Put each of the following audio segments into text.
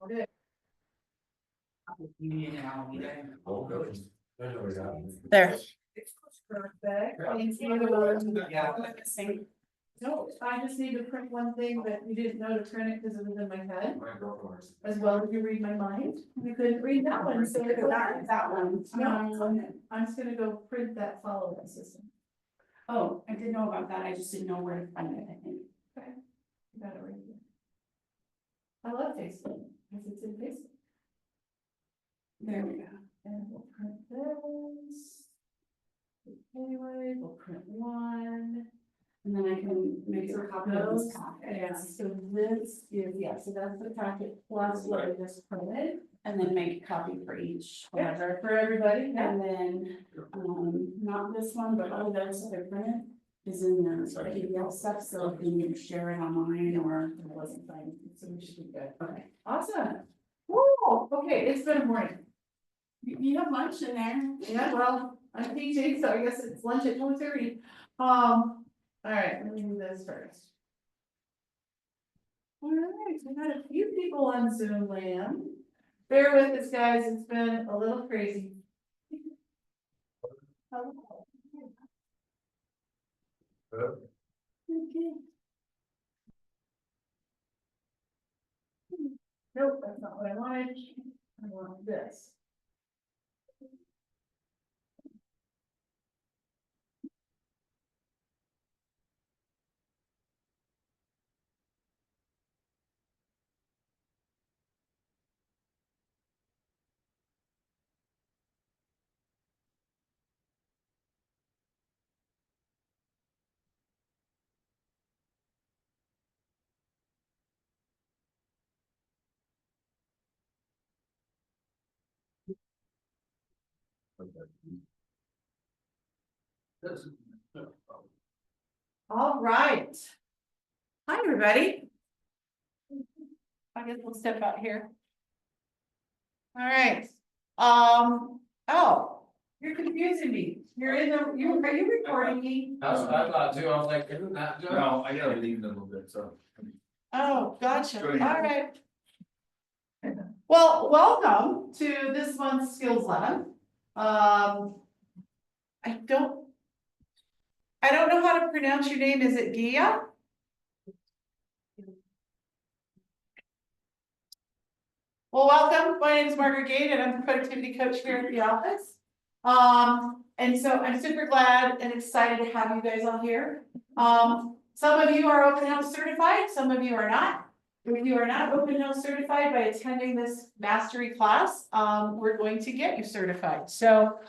There. No, I just need to print one thing that you didn't know to print it because it was in my head, as well as you read my mind. You couldn't read that one, so that one. No, I'm just gonna go print that follow-up system. Oh, I didn't know about that, I just didn't know where to find it, I think. You got it right here. I love Facebook, because it's in Facebook. There we go. And we'll print this. Anyway, we'll print one. And then I can make a copy of this Yeah, packet. so this is, yeah, so that's the packet plus what I just printed. And then make a copy for each, Yeah, whatever. for everybody, yeah. And then, not this one, but all the other stuff I printed is in there, so PDF stuff, so if you need to share it online or it wasn't fine. So we should be good. Okay. Awesome. Woo, okay, it's been a morning. You have lunch in there. Yeah, well, I'm teaching, so I guess it's lunch at 2:30. All right, let me do this first. All right, we got a few people on Zoom land. Bear with us, guys, it's been a little crazy. Okay. Nope, that's not what I wanted. I want this. All right. Hi, everybody. I guess we'll step out here. All right. Oh, you're confusing me. You're in the, are you recording me? That's what I thought too, I was like, isn't that Joe? No, I gotta leave in a little bit, so. Oh, gotcha. Go All ahead. right. Well, welcome to this month's Skills Lab. I don't know how to pronounce your name. Is it Gia? Well, welcome. My name is Margaret Gate and I'm the productivity coach here at the office. And so I'm super glad and excited to have you guys all here. Some of you are open house certified, some of you are not. If you are not open house certified by attending this mastery class, we're going to get you certified. So,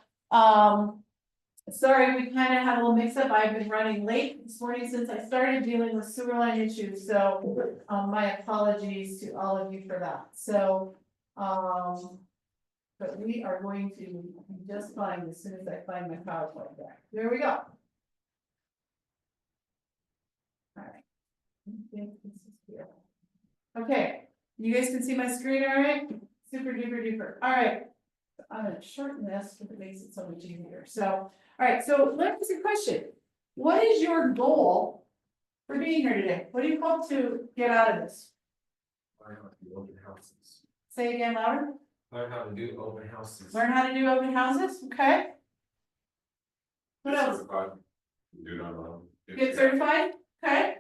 sorry, we kind of had a little mix up. I've been running late this morning since I started dealing with sewer line issues. So, my apologies to all of you for that. So, but we are going to be just fine as soon as I find my PowerPoint back. There we go. All right. I think this is here. Okay, you guys can see my screen, all right? Super duper duper. All right. I'm gonna shorten this because it makes it so much easier. So, all right, so let me ask you a question. What is your goal for being here today? What do you hope to get out of this? Learn how to do open houses. Say again louder. Learn how to do open houses. Learn how to do open houses, okay? What else? Do not know. Get certified, okay?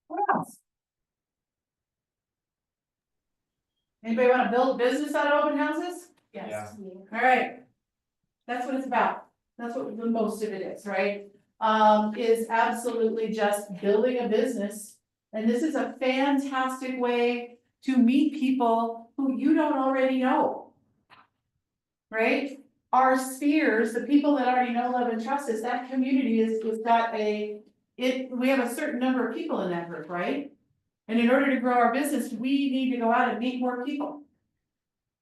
What else? Anybody wanna build a business out of open houses? Yes. All right. That's what it's about. That's what the most of it is, right? Is absolutely just building a business. And this is a fantastic way to meet people who you don't already know. Right? Our spheres, the people that already know, love, and trust us, that community is got we have a certain number of people in that group, right? And in order to grow our business, we need to go out and meet more people.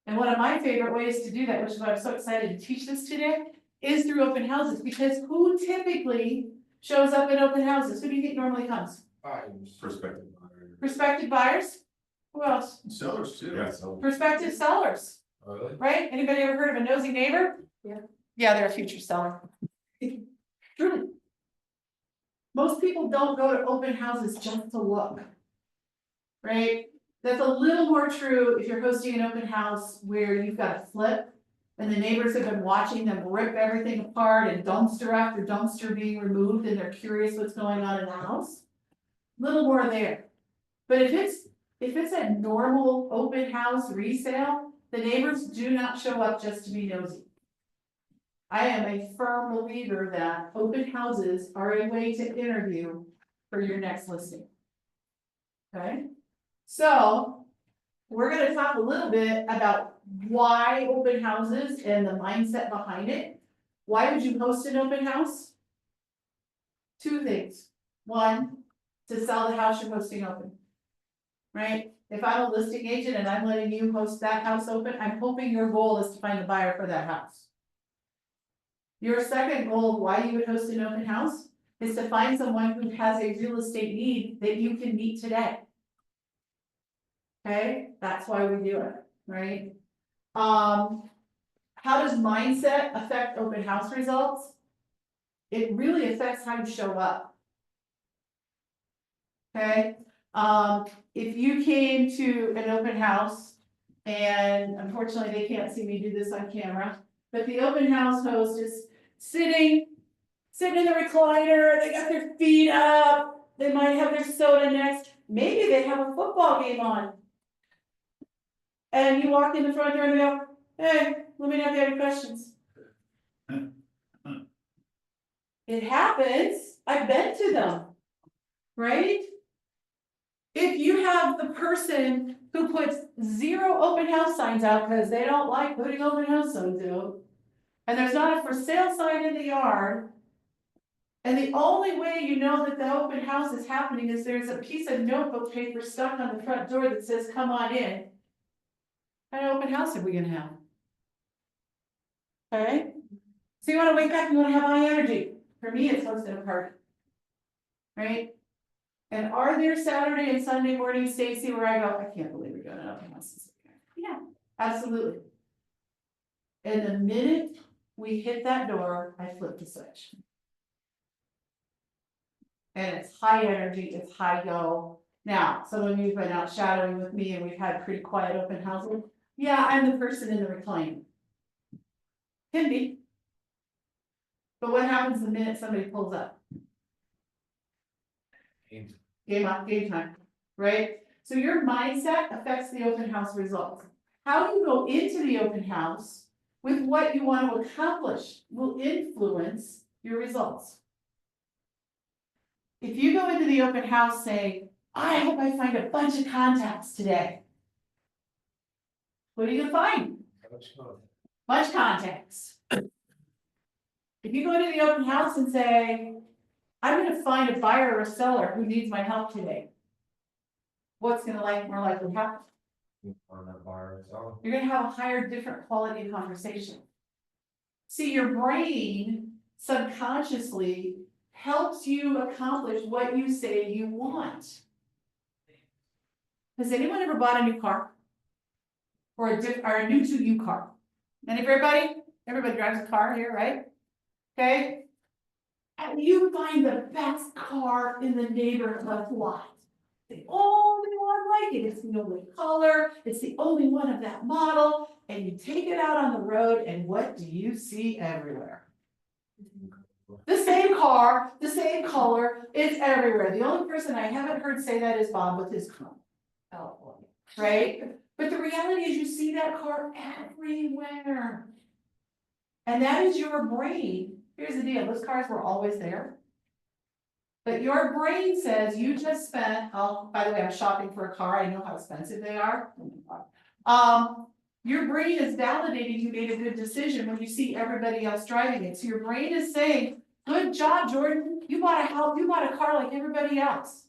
And one of my favorite ways to do that, which is why I'm so excited to teach this today, is through open houses, because who typically shows up at open houses? Who do you think normally comes? Perspective. Prospective buyers? Who else? Sellers too. Yeah. Prospective sellers, Oh, really? right? Anybody ever heard of a nosy neighbor? Yeah. Yeah, they're a future seller. Truly. Most people don't go to open houses just to look. Right? That's a little more true if you're hosting an open house where you've got a flip. And the neighbors have been watching them rip everything apart and dumpster after dumpster being removed and they're curious what's going on in the house. Little more there. But if it's a normal open house resale, the neighbors do not show up just to be nosy. I am a firm believer that open houses are a way to interview for your next listing. Okay, so we're gonna talk a little bit about why open houses and the mindset behind it. Why would you host an open house? Two things. One, to sell the house you're hosting open. Right? If I'm a listing agent and I'm letting you host that house open, I'm hoping your goal is to find a buyer for that house. Your second goal of why you would host an open house is to find someone who has a real estate need that you can meet today. Okay, that's why we do it, right? How does mindset affect open house results? It really affects how you show up. Okay, if you came to an open house, and unfortunately they can't see me do this on camera, but the open house host is sitting in the recliner, they got their feet up, they might have their soda next, maybe they have a football game on. And you walk in the front door and they go, hey, let me know if you have any questions. It happens, I've been to them, right? If you have the person who puts 0 open house signs out because they don't like putting open house signs out, and there's not a for sale sign in the yard, and the only way you know that the open house is happening is there's a piece of notebook paper stuck on the front door that says, come on in. What kind of open house are we gonna have? Okay, so you wanna wake up, you wanna have high energy. For me, it's hosting a party. Right? And are there Saturday and Sunday mornings, Stacy, where I go, I can't believe we're going to open houses? Yeah, absolutely. And the minute we hit that door, I flip the switch. And it's high energy, it's high go. Now, some of you have been out shadowing with me and we've had pretty quiet open houses. Yeah, I'm the person in the recliner. Can be. But what happens the minute somebody pulls up? Game time, right? So your mindset affects the open house results. How you go into the open house with what you want to accomplish will influence your results. If you go into the open house saying, I hope I find a bunch of contacts today. What are you gonna find? Bunch of contacts. If you go into the open house and say, I'm gonna find a buyer or a seller who needs my help today. What's gonna more likely happen? You're gonna have a higher, different quality of conversation. See, your brain subconsciously helps you accomplish what you say you want. Has anyone ever bought a new car? Or a new to you car? Everybody drives a car here, right? Okay. And you find the best car in the neighborhood lot. The only one like it, it's the only color, it's the only one of that model, and you take it out on the road, and what do you see everywhere? The same car, the same color, it's everywhere. The only person I haven't heard say that is Bob with his car. Oh, right? But the reality is you see that car everywhere. And that is your brain. Here's the deal, those cars were always there. But your brain says you just spent, by the way, I'm shopping for a car, I know how expensive they are. Your brain is validating you made a good decision when you see everybody else driving it. So your brain is saying, good job, Jordan, you bought a car like everybody else.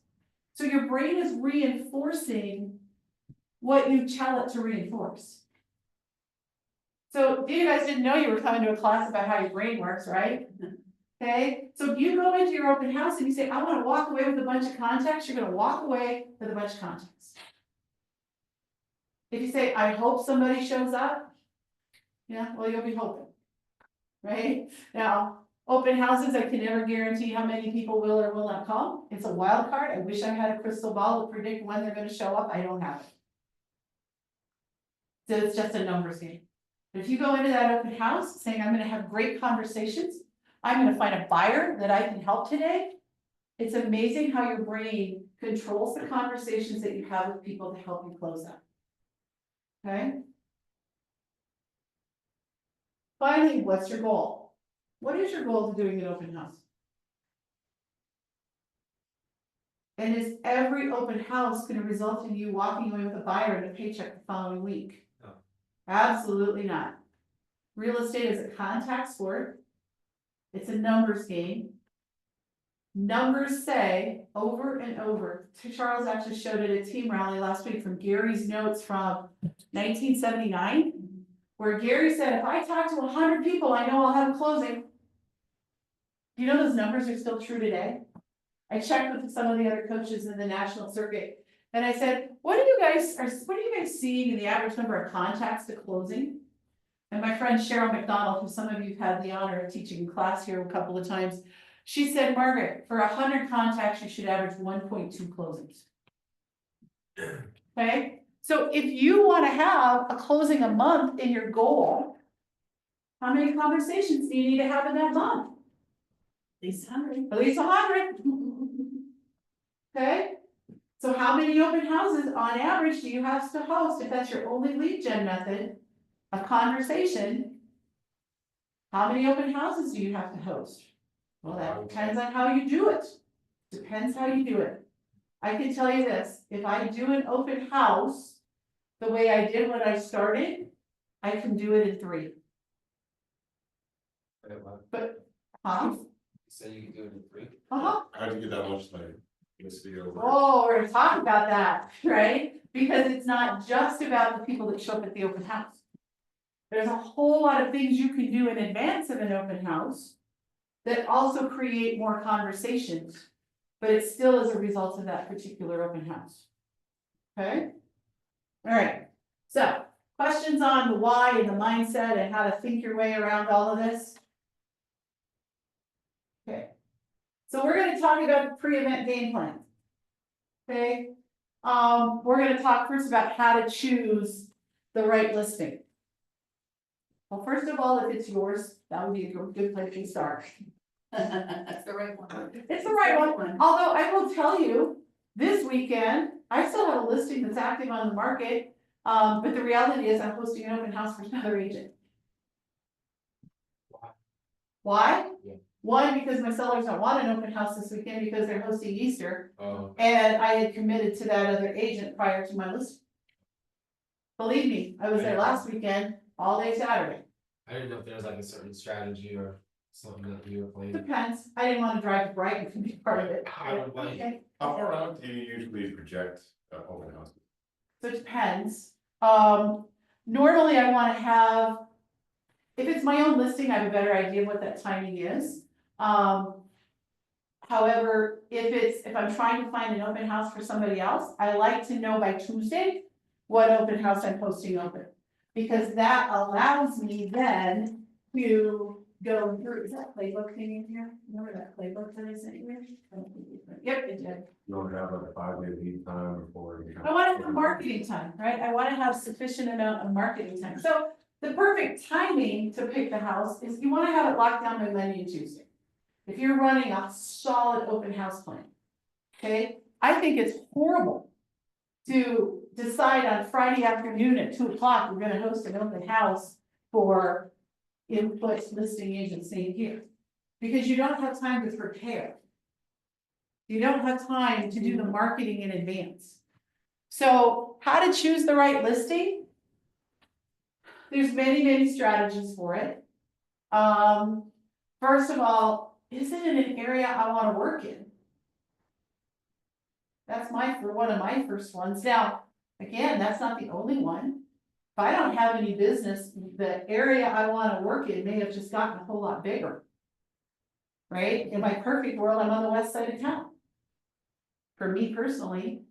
So your brain is reinforcing what you tell it to reinforce. So you guys didn't know you were coming to a class about how your brain works, right? Okay, so if you go into your open house and you say, I want to walk away with a bunch of contacts, you're going to walk away with a bunch of contacts. If you say, I hope somebody shows up, yeah, well, you'll be hoping, right? Now, open houses, I can never guarantee how many people will or will not come. It's a wild card. I wish I had a crystal ball to predict when they're going to show up. I don't have it. So it's just a numbers game. But if you go into that open house saying, I'm gonna have great conversations, I'm gonna find a buyer that I can help today. It's amazing how your brain controls the conversations that you have with people to help you close them. Okay? Finally, what's your goal? What is your goal to doing an open house? And is every open house gonna result in you walking away with a buyer and a paycheck the following week? No. Absolutely not. Real estate is a contact sport. It's a numbers game. Numbers say over and over. Charles actually showed it at team rally last week from Gary's notes from 1979. Where Gary said, if I talk to 100 people, I know I'll have a closing. You know those numbers are still true today? I checked with some of the other coaches in the national circuit. And I said, what are you guys seeing in the average number of contacts to closing? And my friend Cheryl McDonald, who some of you have had the honor of teaching in class here a couple of times, she said, Margaret, for 100 contacts, you should average 1.2 closings. Okay, so if you want to have a closing a month in your goal, how many conversations do you need to have in that month? At least 100. At least 100. Okay, so how many open houses on average do you have to host if that's your only lead gen method? A conversation. How many open houses do you have to host? Well, that depends on how you do it. Depends how you do it. I can tell you this, if I do an open house the way I did when I started, I can do it in 3. But, huh? So you can do it in 3? Uh-huh. How'd you get that much like this video? Oh, we're gonna talk about that, right? Because it's not just about the people that show up at the open house. There's a whole lot of things you can do in advance of an open house that also create more conversations, but it still is a result of that particular open house. Okay? All right, so questions on the why and the mindset and how to think your way around all of this? Okay, so we're gonna talk about the pre-event game plan. Okay, we're gonna talk first about how to choose the right listing. Well, first of all, if it's yours, that would be a good place to start. That's the right one. It's the right one, although I will tell you, this weekend, I still have a listing that's active on the market. But the reality is I'm hosting an open house for another agent. Why? Yeah. One, because my sellers don't want an open house this weekend because they're hosting Easter, Oh, and I had committed to that other agent prior to my listing. Believe me, I was there last weekend, all day Saturday. I didn't know if there was like a certain strategy or something that you were playing. Depends, I didn't want to drive to Brighton to be part of it. I don't like- Okay. How far out do you usually project open houses? So it depends. Normally I wanna have, if it's my own listing, I have a better idea of what that timing is. However, if I'm trying to find an open house for somebody else, I like to know by Tuesday what open house I'm posting open. Because that allows me then to go through, is that playbook thing in here? Remember that playbook that I sent you? Yep, it did. You don't have like a 5-day lead time before you. I wanna have marketing time, right? I wanna have sufficient amount of marketing time. So the perfect timing to pick the house is you wanna have it locked down by Monday and Tuesday. If you're running a solid open house plan, okay? I think it's horrible to decide on Friday afternoon at 2 o'clock, we're gonna host an open house for input listing agency here. Because you don't have time to prepare. You don't have time to do the marketing in advance. So how to choose the right listing? There's many strategies for it. First of all, is it in an area I want to work in? That's one of my first ones. Now, again, that's not the only one. If I don't have any business, the area I want to work in may have just gotten a whole lot bigger. Right? In my perfect world, I'm on the west side of town. For me personally,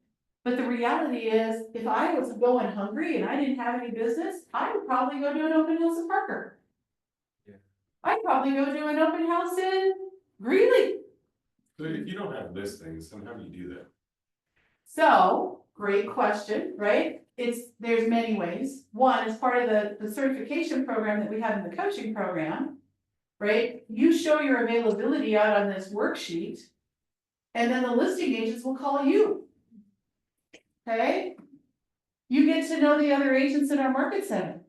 but the reality is, if I was going hungry and I didn't have any business, I would probably go do an open house in Parker. Yeah. I'd probably go do an open house in Greeley. So if you don't have listings, then how do you do that? So, great question, right? there's many ways. One, as part of the certification program that we have in the coaching program, right? You show your availability out on this worksheet, and then the listing agents will call you. Okay? You get to know the other agents in our market center,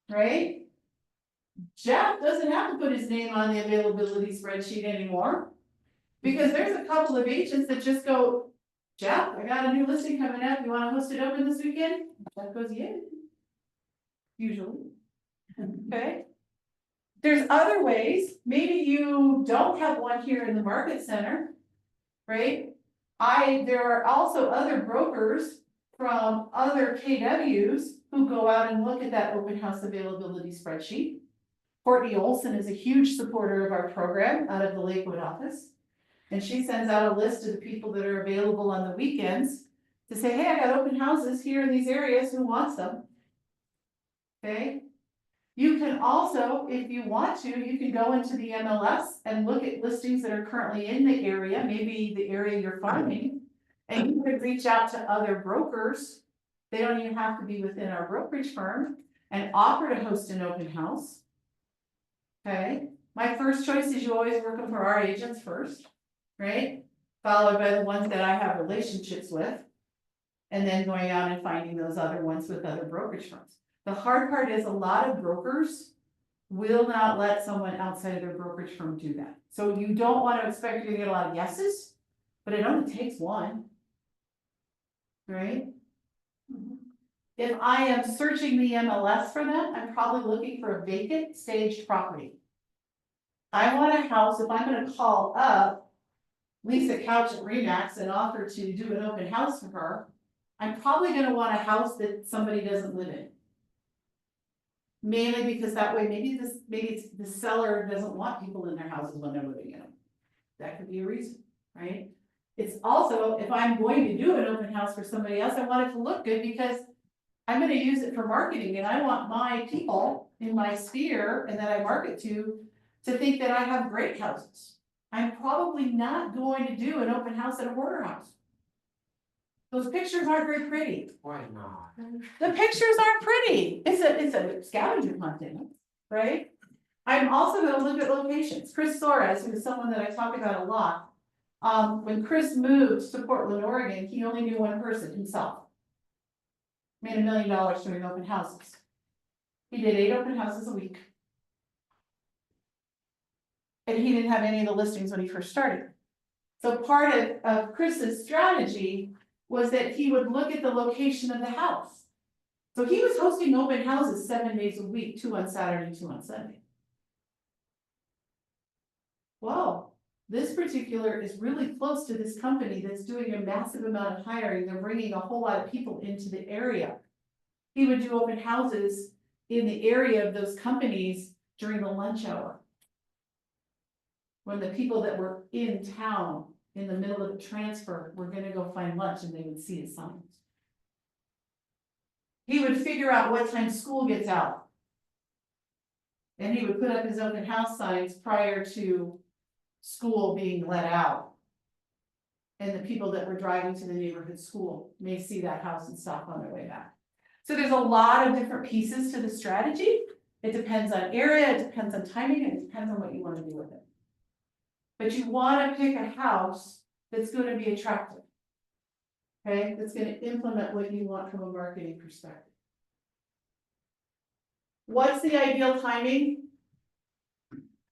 right? Jeff doesn't have to put his name on the availability spreadsheet anymore. Because there's a couple of agents that just go, Jeff, I got a new listing coming up, you wanna host it open this weekend? Jeff goes, yeah. Usually. Okay? There's other ways, maybe you don't have one here in the market center, right? There are also other brokers from other KWs who go out and look at that open house availability spreadsheet. Courtney Olson is a huge supporter of our program out of the Lakewood office. And she sends out a list of the people that are available on the weekends to say, hey, I got open houses here in these areas, who wants them? Okay? You can also, if you want to, you can go into the MLS and look at listings that are currently in the area, maybe the area you're farming. And you could reach out to other brokers. They don't even have to be within our brokerage firm, and offer to host an open house. Okay, my first choice is you always work them for our agents first, right? Followed by the ones that I have relationships with. And then going out and finding those other ones with other brokerage firms. The hard part is a lot of brokers will not let someone outside of their brokerage firm do that. So you don't want to expect you're gonna get a lot of yeses, but it only takes one. Right? If I am searching the MLS for them, I'm probably looking for a vacant staged property. I want a house, if I'm gonna call up Lisa Couch at Remax and offer to do an open house for her, I'm probably gonna want a house that somebody doesn't live in. Mainly because that way, maybe the seller doesn't want people in their houses when they're living in them. That could be a reason, right? It's also, if I'm going to do an open house for somebody else, I want it to look good because I'm gonna use it for marketing, and I want my people in my sphere and that I market to think that I have great houses. I'm probably not going to do an open house at a hoarder house. Those pictures aren't very pretty. Why not? The pictures aren't pretty. It's a scavenger hunt in it, right? I'm also gonna look at locations. Chris Soares, who is someone that I talk about a lot. When Chris moved to Portland, Oregon, he only knew one person, himself. Made $1 million doing open houses. He did 8 open houses a week. And he didn't have any of the listings when he first started. So part of Chris's strategy was that he would look at the location of the house. So he was hosting open houses 7 days a week, 2 on Saturday, 2 on Sunday. Well, this particular is really close to this company that's doing a massive amount of hiring. They're bringing a whole lot of people into the area. He would do open houses in the area of those companies during the lunch hour. When the people that were in town in the middle of the transfer were gonna go find lunch, and they would see his signs. He would figure out what time school gets out. And he would put up his open house signs prior to school being let out. And the people that were driving to the neighborhood school may see that house and stop on their way back. So there's a lot of different pieces to the strategy. It depends on area, it depends on timing, and it depends on what you want to do with it. But you want to pick a house that's going to be attractive. Okay, that's going to implement what you want from a marketing perspective. What's the ideal timing?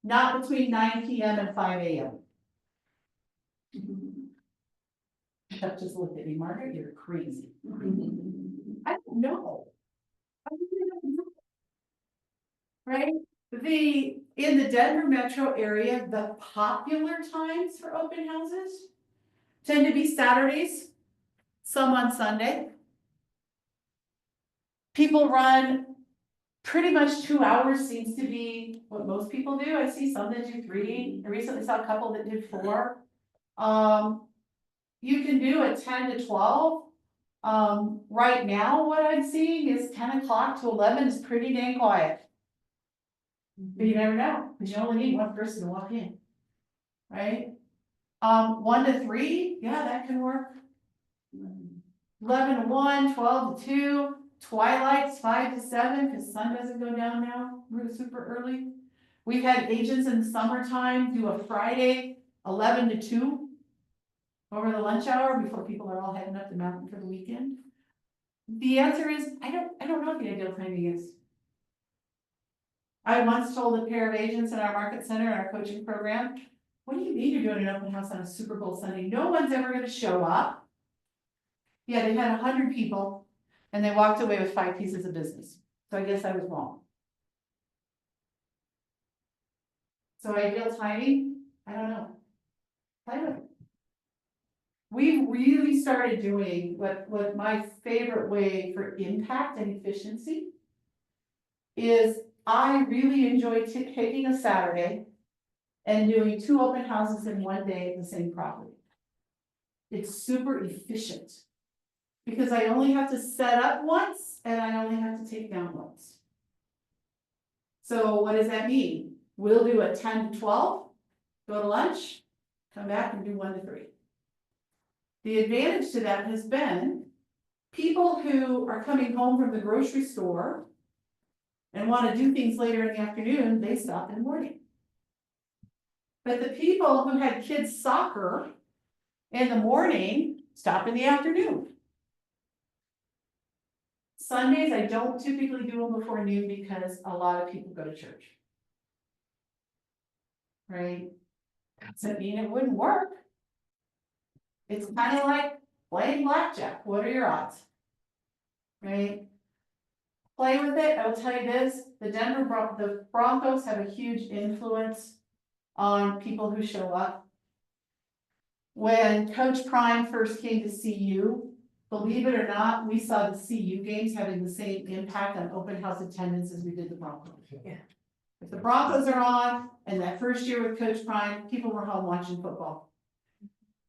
Not between 9 p.m. and 5 a.m. Jeff just looked at me, Margaret, you're crazy. I don't know. I really don't know. Right? In the Denver metro area, the popular times for open houses tend to be Saturdays, some on Sunday. People run pretty much 2 hours seems to be what most people do. I see some that do 3. I recently saw a couple that did 4. You can do a 10 to 12. Right now, what I'm seeing is 10 o'clock to 11 is pretty dang quiet. But you never know, because you only need one person to walk in. Right? 1 to 3, yeah, that can work. 11 to 1, 12 to 2, twilight's 5 to 7, because sun doesn't go down now, we're super early. We've had agents in the summertime do a Friday, 11 to 2, over the lunch hour, before people are all heading up the mountain for the weekend. The answer is, I don't know what the ideal timing is. I once told a pair of agents in our market center, our coaching program, what do you mean you're doing an open house on a Super Bowl Sunday? No one's ever gonna show up. Yeah, they had 100 people and they walked away with 5 pieces of business. So I guess I was wrong. So ideal timing, I don't know. I don't know. We really started doing what my favorite way for impact and efficiency is I really enjoy taking a Saturday and doing 2 open houses in one day at the same property. It's super efficient. Because I only have to set up once and I only have to take down once. So what does that mean? We'll do a 10 to 12, go to lunch, come back and do 1 to 3. The advantage to that has been people who are coming home from the grocery store and want to do things later in the afternoon, they stop in the morning. But the people who had kids soccer in the morning stop in the afternoon. Sundays, I don't typically do them before noon because a lot of people go to church. Right? Doesn't mean it wouldn't work. It's kind of like playing blackjack. What are your odds? Right? Play with it. I will tell you this, the Broncos have a huge influence on people who show up. When Coach Prime first came to CU, believe it or not, we saw the CU games having the same impact on open house attendance as we did the Broncos. Yeah. If the Broncos are on, and that first year with Coach Prime, people were home watching football.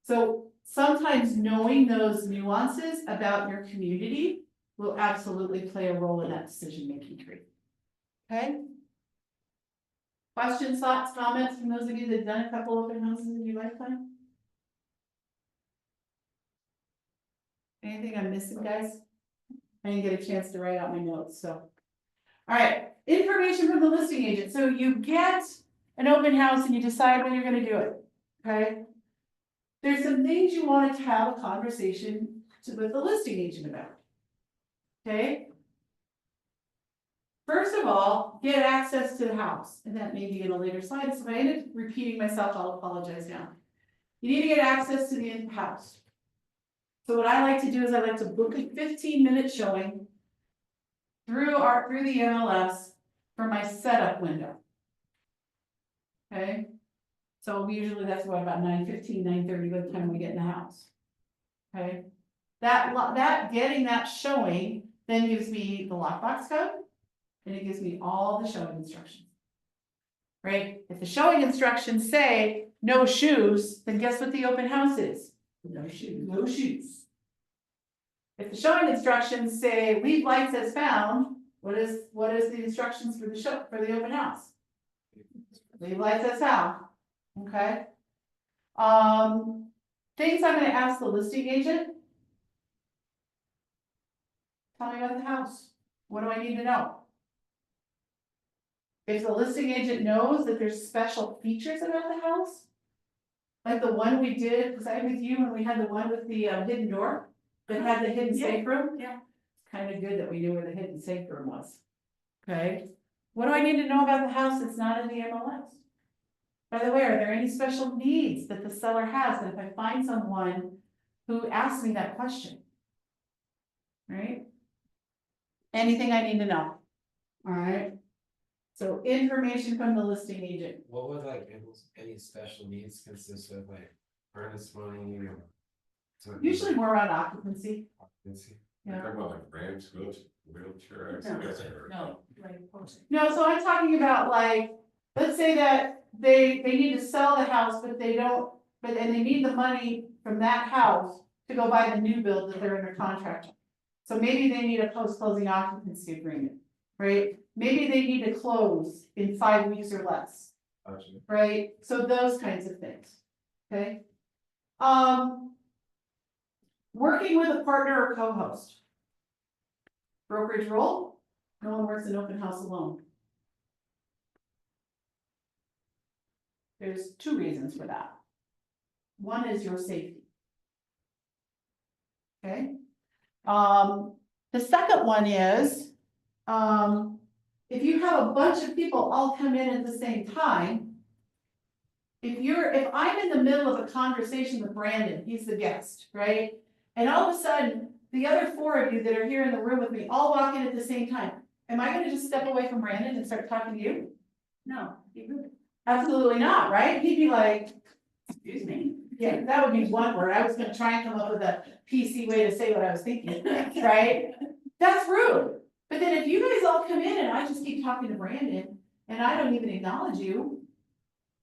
So sometimes knowing those nuances about your community will absolutely play a role in that decision-making tree. Okay? Questions, thoughts, comments from those of you that have done a couple open houses in your lifetime? Anything I'm missing, guys? I didn't get a chance to write out my notes, so. All right, information from the listing agent. So you get an open house and you decide when you're gonna do it, okay? There's some things you want to have a conversation with the listing agent about. Okay? First of all, get access to the house, and that may be in a later slide, so if I end up repeating myself, I'll apologize now. You need to get access to the house. So what I like to do is I like to book a 15-minute showing through the MLS for my setup window. Okay? So usually that's what, about 9:15, 9:30 by the time we get in the house. Okay? That getting that showing then gives me the lockbox code, and it gives me all the showing instructions. Right? If the showing instructions say no shoes, then guess what the open house is? No shoes. No shoes. If the showing instructions say leave lights as found, what is the instructions for the open house? Leave lights as found. Okay. Things I'm gonna ask the listing agent. Tell me about the house. What do I need to know? If the listing agent knows that there's special features about the house, like the one we did, was I with you when we had the one with the hidden door that had the hidden safe room? Yeah. It's kind of good that we knew where the hidden safe room was. Okay, what do I need to know about the house that's not in the MLS? By the way, are there any special needs that the seller has that if I find someone who asks me that question? Right? Anything I need to know? All right. So information from the listing agent. What would like any special needs consist of, like earnest money or? something Usually like more around occupancy. occupancy? Yeah. Talking about like ramps, wheelchair access. or- No. No, so I'm talking about like, let's say that they need to sell the house, but they don't, and they need the money from that house to go buy the new build that they're under contract on. So maybe they need a post-closing occupancy agreement, right? Maybe they need to close in 5 weeks or less, Gotcha. right? So those kinds of things, okay? Working with a partner or co-host. Brokerage role, no one works an open house alone. There's two reasons for that. One is your safety. Okay? The second one is, if you have a bunch of people all come in at the same time, if I'm in the middle of a conversation with Brandon, he's the guest, right? And all of a sudden, the other four of you that are here in the room with me all walk in at the same time, am I gonna just step away from Brandon and start talking to you? No, you would. Absolutely not, right? He'd be like, Excuse me. yeah, that would be one word, I was gonna try and come up with a PC way to say what I was thinking, right? That's rude, but then if you guys all come in and I just keep talking to Brandon, and I don't even acknowledge you,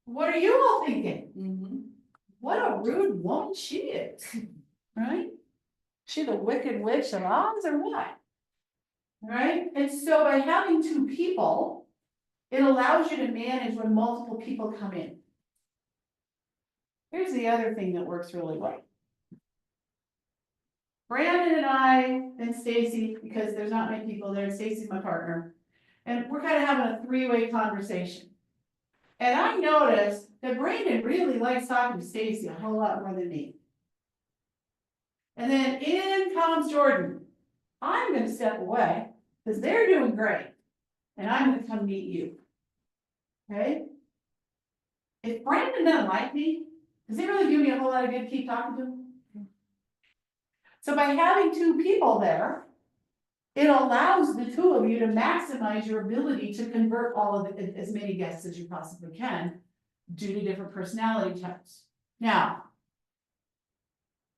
what are you all thinking? What a rude woman she is, right? She the wicked witch of Oz or what? Right, and so by having two people, it allows you to manage when multiple people come in. Here's the other thing that works really well. Brandon and I and Stacy, because there's not many people there, Stacy's my partner, and we're kind of having a three-way conversation. And I noticed that Brandon really likes talking to Stacy a whole lot more than me. And then in comes Jordan. I'm gonna step away, because they're doing great, and I'm gonna come meet you. Okay? If Brandon doesn't like me, does it really do me a whole lot of good to keep talking to him? So by having two people there, it allows the two of you to maximize your ability to convert all of the, as many guests as you possibly can due to different personality types. Now,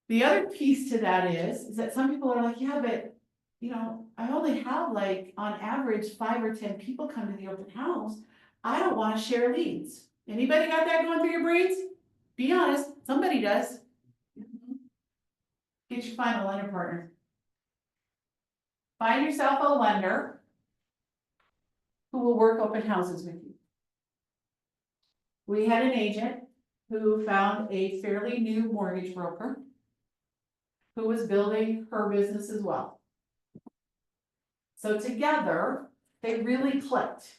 the other piece to that is that some people are like, yeah, but you know, I only have like on average 5 or 10 people come to the open house. I don't want to share leads. Anybody got that going through your brains? Be honest, somebody does. Get your final lender partner. Find yourself a lender who will work open houses with you. We had an agent who found a fairly new mortgage broker who was building her business as well. So together, they really clicked.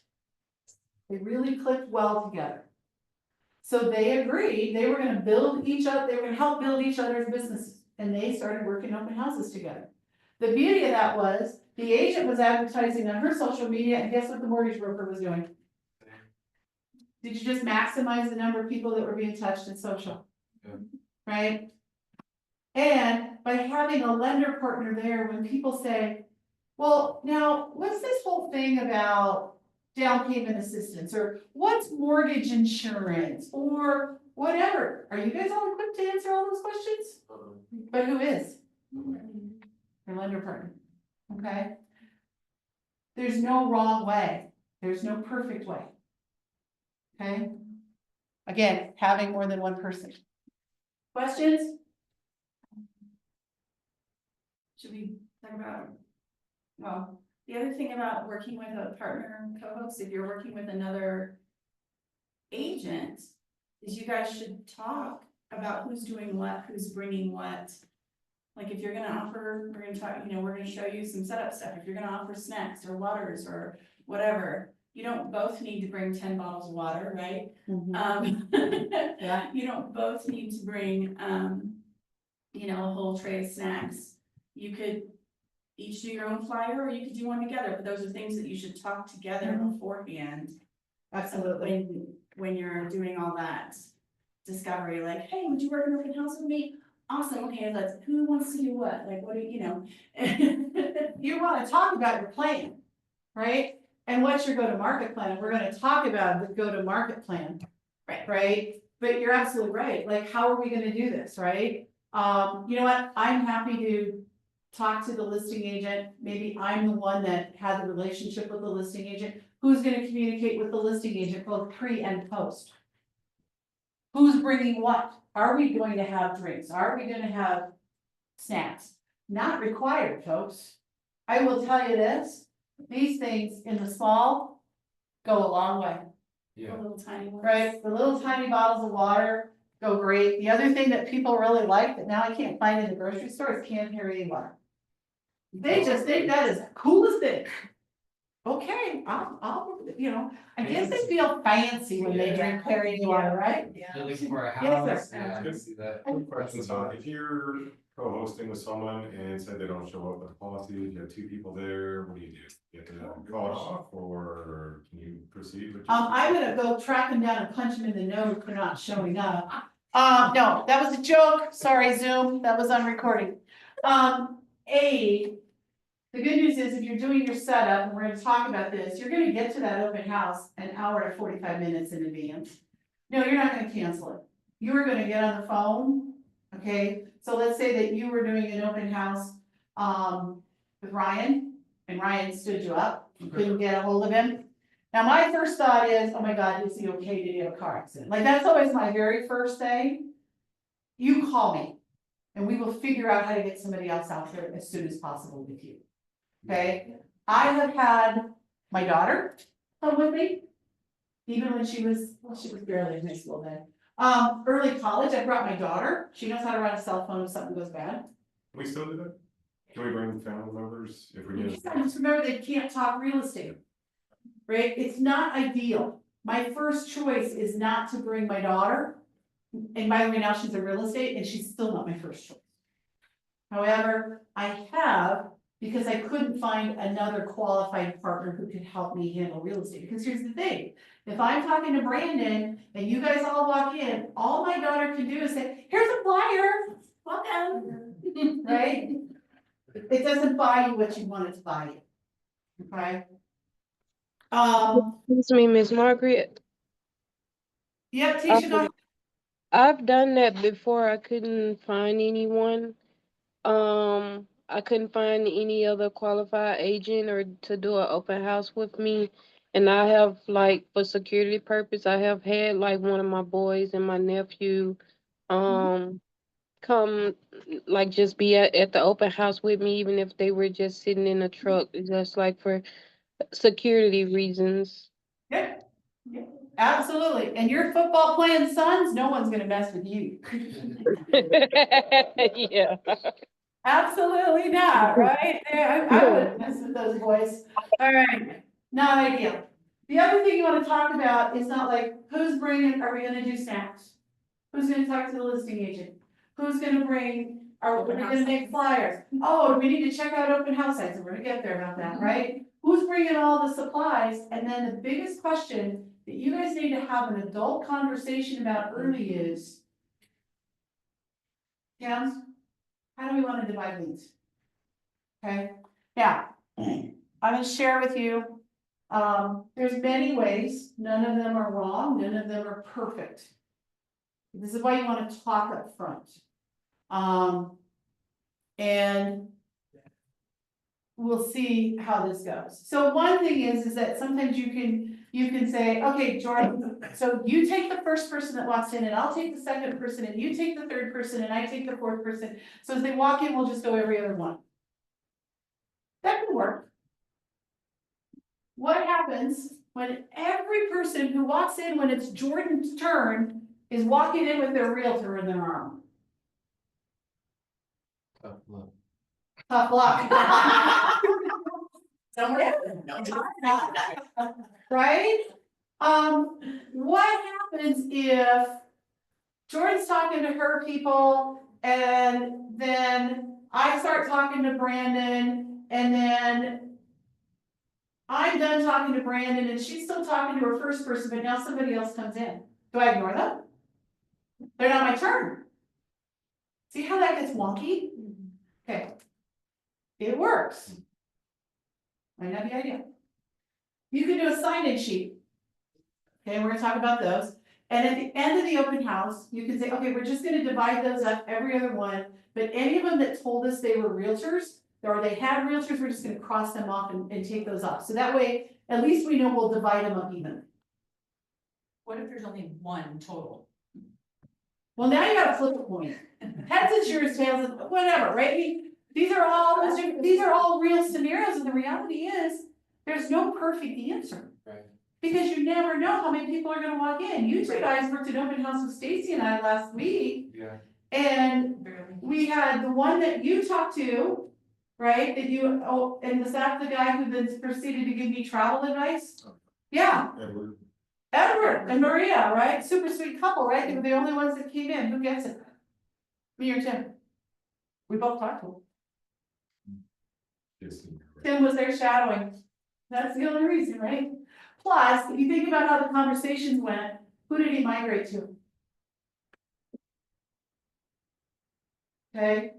They really clicked well together. So they agreed they were gonna build each other, they were gonna help build each other's businesses, and they started working open houses together. The beauty of that was, the agent was advertising on her social media, and guess what the mortgage broker was doing? Did you just maximize the number of people that were being touched in social? Yeah. Right? And by having a lender partner there, when people say, well, now, what's this whole thing about down payment assistance, or what's mortgage insurance, or whatever? Are you guys all equipped to answer all those questions? But who is? Your lender partner, okay? There's no wrong way. There's no perfect way. Okay? Again, having more than one person. Questions? Should we talk about, well, the other thing about working with a partner co-host, if you're working with another agent, is you guys should talk about who's doing what, who's bringing what. Like if you're gonna offer, we're gonna talk, we're gonna show you some setup stuff. If you're gonna offer snacks or waters or whatever, you don't both need to bring 10 bottles of water, right? Yeah. You don't both need to bring, a whole tray of snacks. You could each do your own flyer, or you could do one together, but those are things that you should talk together beforehand. Absolutely. When you're doing all that discovery, like, hey, would you work in open house with me? Awesome, okay, who wants to do what? Like, what do you? You wanna talk about your plan, right? And what's your go-to-market plan? We're gonna talk about the go-to-market plan. Right. Right? But you're absolutely right. Like, how are we gonna do this, right? You know what? I'm happy to talk to the listing agent. Maybe I'm the one that had the relationship with the listing agent. Who's gonna communicate with the listing agent both pre and post? Who's bringing what? Are we going to have drinks? Are we gonna have snacks? Not required, folks. I will tell you this, these things in the small go a long way, A little tiny ones. right? The little tiny bottles of water, go great. The other thing that people really like that now I can't find in the grocery store is canned Perrier water. They just think that is the coolest thing. Okay, I'll, you know, I guess they feel fancy when they drink Perrier water, right? Building for a Yes, house, sir. yeah, I can see that. Quick question, so if you're co-hosting with someone and said they don't show up at the policy, you have 2 people there, what do? You have to call it off, or can you proceed with? I'm gonna go track them down and punch them in the nose for not showing up. No, that was a joke. Sorry, Zoom, that was on recording. The good news is if you're doing your setup, and we're gonna talk about this, you're gonna get to that open house an hour to 45 minutes in advance. No, you're not gonna cancel it. You are gonna get on the phone, okay? So let's say that you were doing an open house, with Ryan, and Ryan stood you up, you couldn't get a hold of him. Now, my first thought is, oh my God, is he okay? Did he have a car accident? Like, that's always my very first thing. You call me, and we will figure out how to get somebody else out there as soon as possible with you. Okay, I have had my daughter come with me. Even when she was barely in high school then. Early college, I brought my daughter. She knows how to run a cell phone if something goes bad. Can we still do that? Can we bring family members if we need? Yeah, just remember they can't talk real estate. Right? It's not ideal. My first choice is not to bring my daughter. And by the way, now she's in real estate and she's still not my first choice. However, I have, because I couldn't find another qualified partner who could help me handle real estate. Because here's the thing, if I'm talking to Brandon and you guys all walk in, all my daughter can do is say, here's a flyer, welcome, right? It doesn't buy you what you want it to buy you, okay? Excuse me, Miss Margaret. Yep, Tisha, go ahead. I've done that before. I couldn't find anyone. I couldn't find any other qualified agent or to do an open house with me. And I have, like, for security purpose, I have had like one of my boys and my nephew come, like, just be at the open house with me, even if they were just sitting in a truck, just like for security reasons. Yep, yep, absolutely. And your football playing sons, no one's gonna mess with you. Yeah. Absolutely not, right? Yeah, I wouldn't mess with those boys. All right, not ideal. The other thing you wanna talk about is not like, who's bringing, are we gonna do snacks? Who's gonna talk to the listing agent? Who's gonna bring, are we gonna make flyers? Oh, do we need to check out open house sites? We're gonna get there about that, right? Who's bringing all the supplies? And then the biggest question that you guys need to have an adult conversation about early is, Towns, how do we wanna divide leads? Okay, now, I'm gonna share with you, there's many ways, none of them are wrong, none of them are perfect. This is why you wanna talk up front. And we'll see how this goes. So one thing is that sometimes you can say, okay, Jordan, so you take the first person that walks in and I'll take the second person and you take the third person and I take the fourth person. So as they walk in, we'll just go every other one. That can work. What happens when every person who walks in when it's Jordan's turn is walking in with their realtor in their arm? Tough luck. Tough luck. Right? What happens if Jordan's talking to her people and then I start talking to Brandon and then I'm done talking to Brandon and she's still talking to her first person, but now somebody else comes in. Do I ignore them? They're not my turn. See how that gets wonky? Okay. It works. Might not be ideal. You can do a sign-in sheet. Okay, we're gonna talk about those. And at the end of the open house, you can say, okay, we're just gonna divide those up, every other one. But any of them that told us they were realtors, or they had realtors, we're just gonna cross them off and take those off. So that way, at least we know we'll divide them up even. What if there's only one total? Well, now you gotta flip a coin. Heads is yours, tails is, whatever, right? These are all real scenarios, and the reality is, there's no perfect answer. Right. Because you never know how many people are gonna walk in. You two guys worked at open house with Stacy and I last week, Yeah. and Barely. we had the one that you talked to, right, that you, oh, and was that the guy who then proceeded to give me travel advice? Yeah, Edward. Edward and Maria, right, super sweet couple, right, they were the only ones that came in, who gets it? Me or Tim? We both talked to him. Yes. Tim was there shadowing. That's the only reason, right? Plus, if you think about how the conversations went, who did he migrate to? Okay?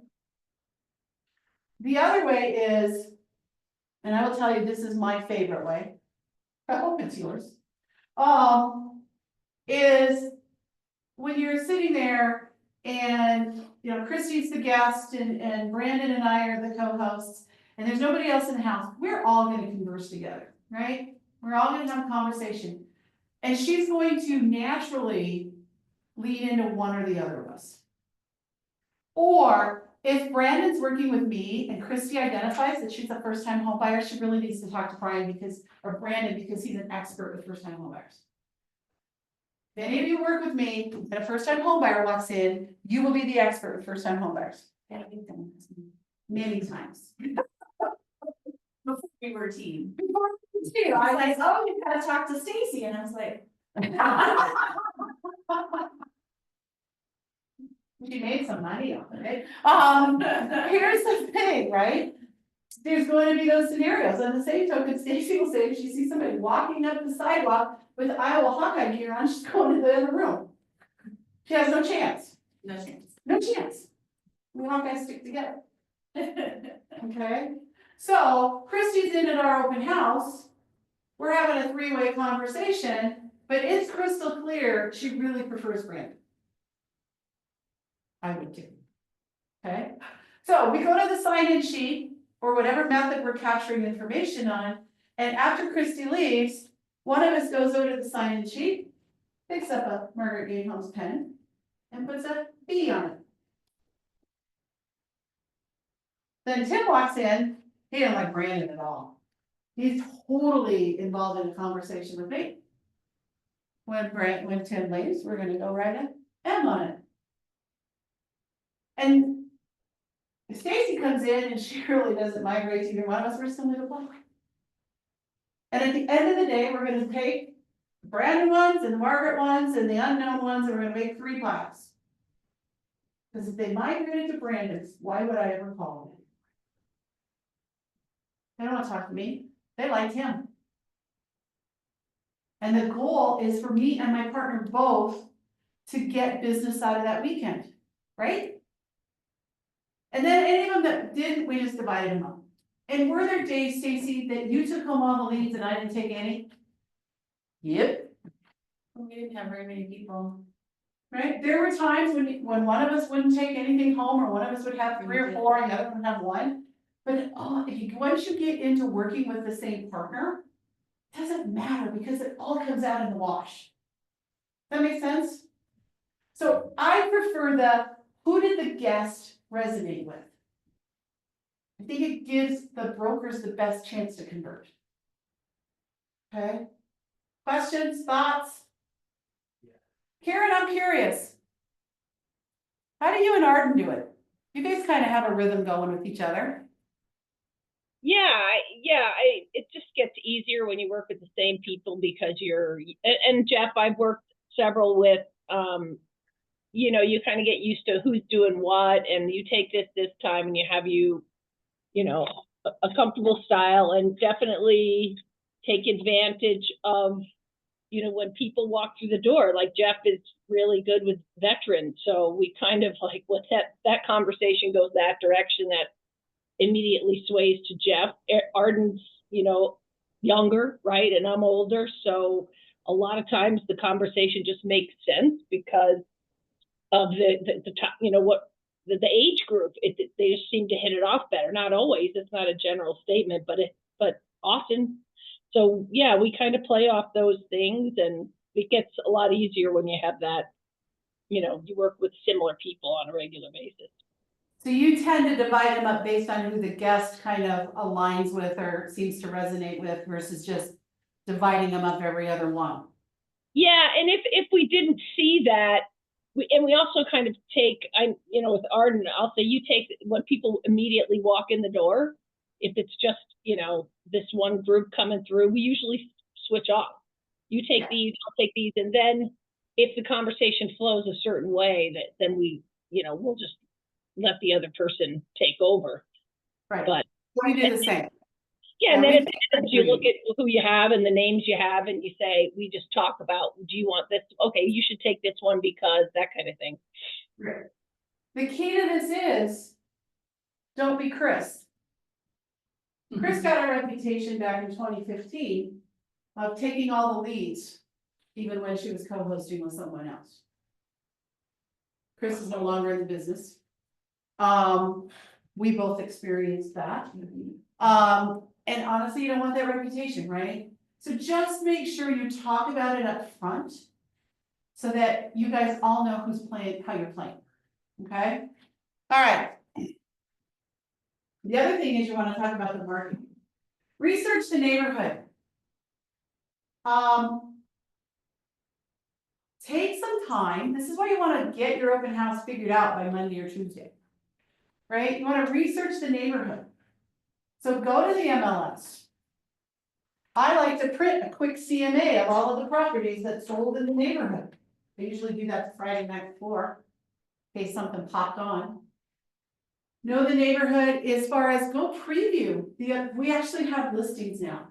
The other way is, and I will tell you, this is my favorite way. I hope it's yours. Is when you're sitting there and, you know, Christy's the guest and Brandon and I are the co-hosts, and there's nobody else in the house, we're all gonna converse together, right? We're all gonna have a conversation. And she's going to naturally lean into one or the other of us. Or if Brandon's working with me and Christy identifies that she's a first-time home buyer, she really needs to talk to Brian or Brandon, because he's an expert with first-time home buyers. If any of you work with me and a first-time home buyer walks in, you will be the expert with first-time home buyers. Yeah, I've done this many times. Before we were a team. Before Too, I was like, oh, you gotta talk to Stacy, and I was like. She made some money off of it. Here's the thing, right? There's going to be those scenarios. On the same token, Stacy will say if she sees somebody walking up the sidewalk with Iowa Hawkeye gear on, she's going to the other room. She has no chance. No chance. No chance. We Hawkeyes stick together. Okay? So Christy's in at our open house. We're having a three-way conversation, but it's crystal clear she really prefers Brandon. I would too. Okay, so we go to the sign-in sheet or whatever method we're capturing information on, and after Christy leaves, one of us goes over to the sign-in sheet, picks up a Margaret Gay Homes pen, and puts a B on it. Then Tim walks in, he didn't like Brandon at all. He's totally involved in a conversation with me. When Tim leaves, we're gonna go write an M on it. And Stacy comes in and she really doesn't migrate to either one of us, we're still in the block. And at the end of the day, we're gonna take the Brandon ones and the Margaret ones and the unknown ones, and we're gonna make 3 piles. Because if they migrated to Brandon's, why would I ever call them? They don't wanna talk to me, they like him. And the goal is for me and my partner both to get business out of that weekend, right? And then any of them that didn't, we just divided them up. And were there days, Stacy, that you took home all the leads and I didn't take any? Yep. We didn't have very many people. Right, there were times when one of us wouldn't take anything home, or one of us would have 3 or 4 and the other one would have 1. But once you get into working with the same partner, it doesn't matter because it all comes out in the wash. That makes sense? So I prefer who did the guest resonate with? I think it gives the brokers the best chance to convert. Okay? Questions, thoughts? Karen, I'm curious. How do you and Arden do it? You guys kind of have a rhythm going with each other. It just gets easier when you work with the same people because and Jeff, I've worked several with, you kind of get used to who's doing what, and you take this time and you have a comfortable style, and definitely take advantage of, when people walk through the door. Like Jeff is really good with veterans, so we kind of like let that conversation goes that direction, that immediately sways to Jeff. Arden's, younger, right? And I'm older. So a lot of times the conversation just makes sense because of the age group. They just seem to hit it off better. Not always, it's not a general statement, but often. So yeah, we kind of play off those things, and it gets a lot easier when you have that, you work with similar people on a regular basis. So you tend to divide them up based on who the guest kind of aligns with or seems to resonate with versus just dividing them up every other one. Yeah, and if we didn't see that, we also kind of take, with Arden, I'll say you take, when people immediately walk in the door, if it's just, this one group coming through, we usually switch off. You take these, I'll take these, and then if the conversation flows a certain way, then we, we'll just let the other person take over. Right. But We do the same. yeah, and Yeah, then we at the end, you look at who you have and the names you have, and you say, we just talk about, do you want this? Okay, you should take this one because that kind of thing. Right. The key to this is, don't be Chris. Chris got a reputation back in 2015 of taking all the leads, even when she was co-hosting with someone else. Chris is no longer in the business. We both experienced that. And honestly, you don't want that reputation, right? So just make sure you talk about it up front so that you guys all know who's playing, how you're playing, okay? All right. The other thing is you want to talk about the marketing. Research the neighborhood. Take some time. This is why you want to get your open house figured out by Monday or Tuesday, right? You want to research the neighborhood. So go to the MLS. I like to print a quick CMA of all of the properties that sold in the neighborhood. I usually do that Friday night before, in case something popped on. Know the neighborhood as far as go preview. We actually have listings now.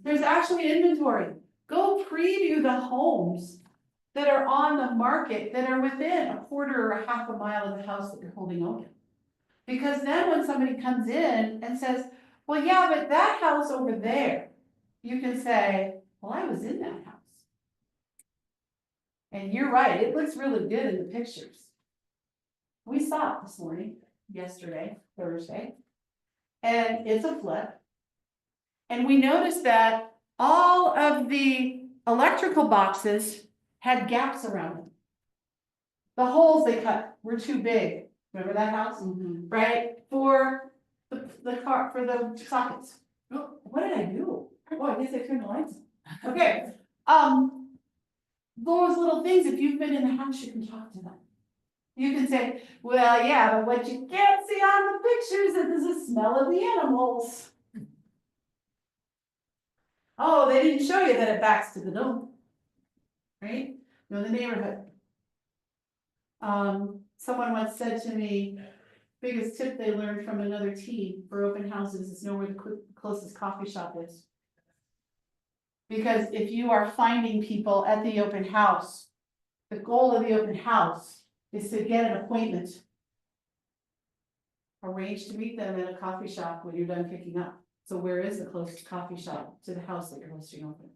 There's actually inventory. Go preview the homes that are on the market that are within a quarter or a half a mile of the house that you're holding open. Because then when somebody comes in and says, well, yeah, but that house over there, you can say, well, I was in that house. And you're right, it looks really good in the pictures. We saw it this morning, yesterday, Thursday, and it's a flip. And we noticed that all of the electrical boxes had gaps around them. The holes they cut were too big. Remember that house? Mm-hmm. Right? For the car, for the sockets. Oh, what did I do? Oh, I guess I turned the lights on. Okay. Those little things, if you've been in the house, you can talk to them. You can say, well, yeah, but what you can't see on the pictures is the smell of the animals. Oh, they didn't show you that it backs to the dome. Right? Know the neighborhood. Someone once said to me, biggest tip they learned from another team for open houses is know where the closest coffee shop is. Because if you are finding people at the open house, the goal of the open house is to get an appointment. Arrange to meet them at a coffee shop when you're done picking up. So where is the closest coffee shop to the house that you're hosting open?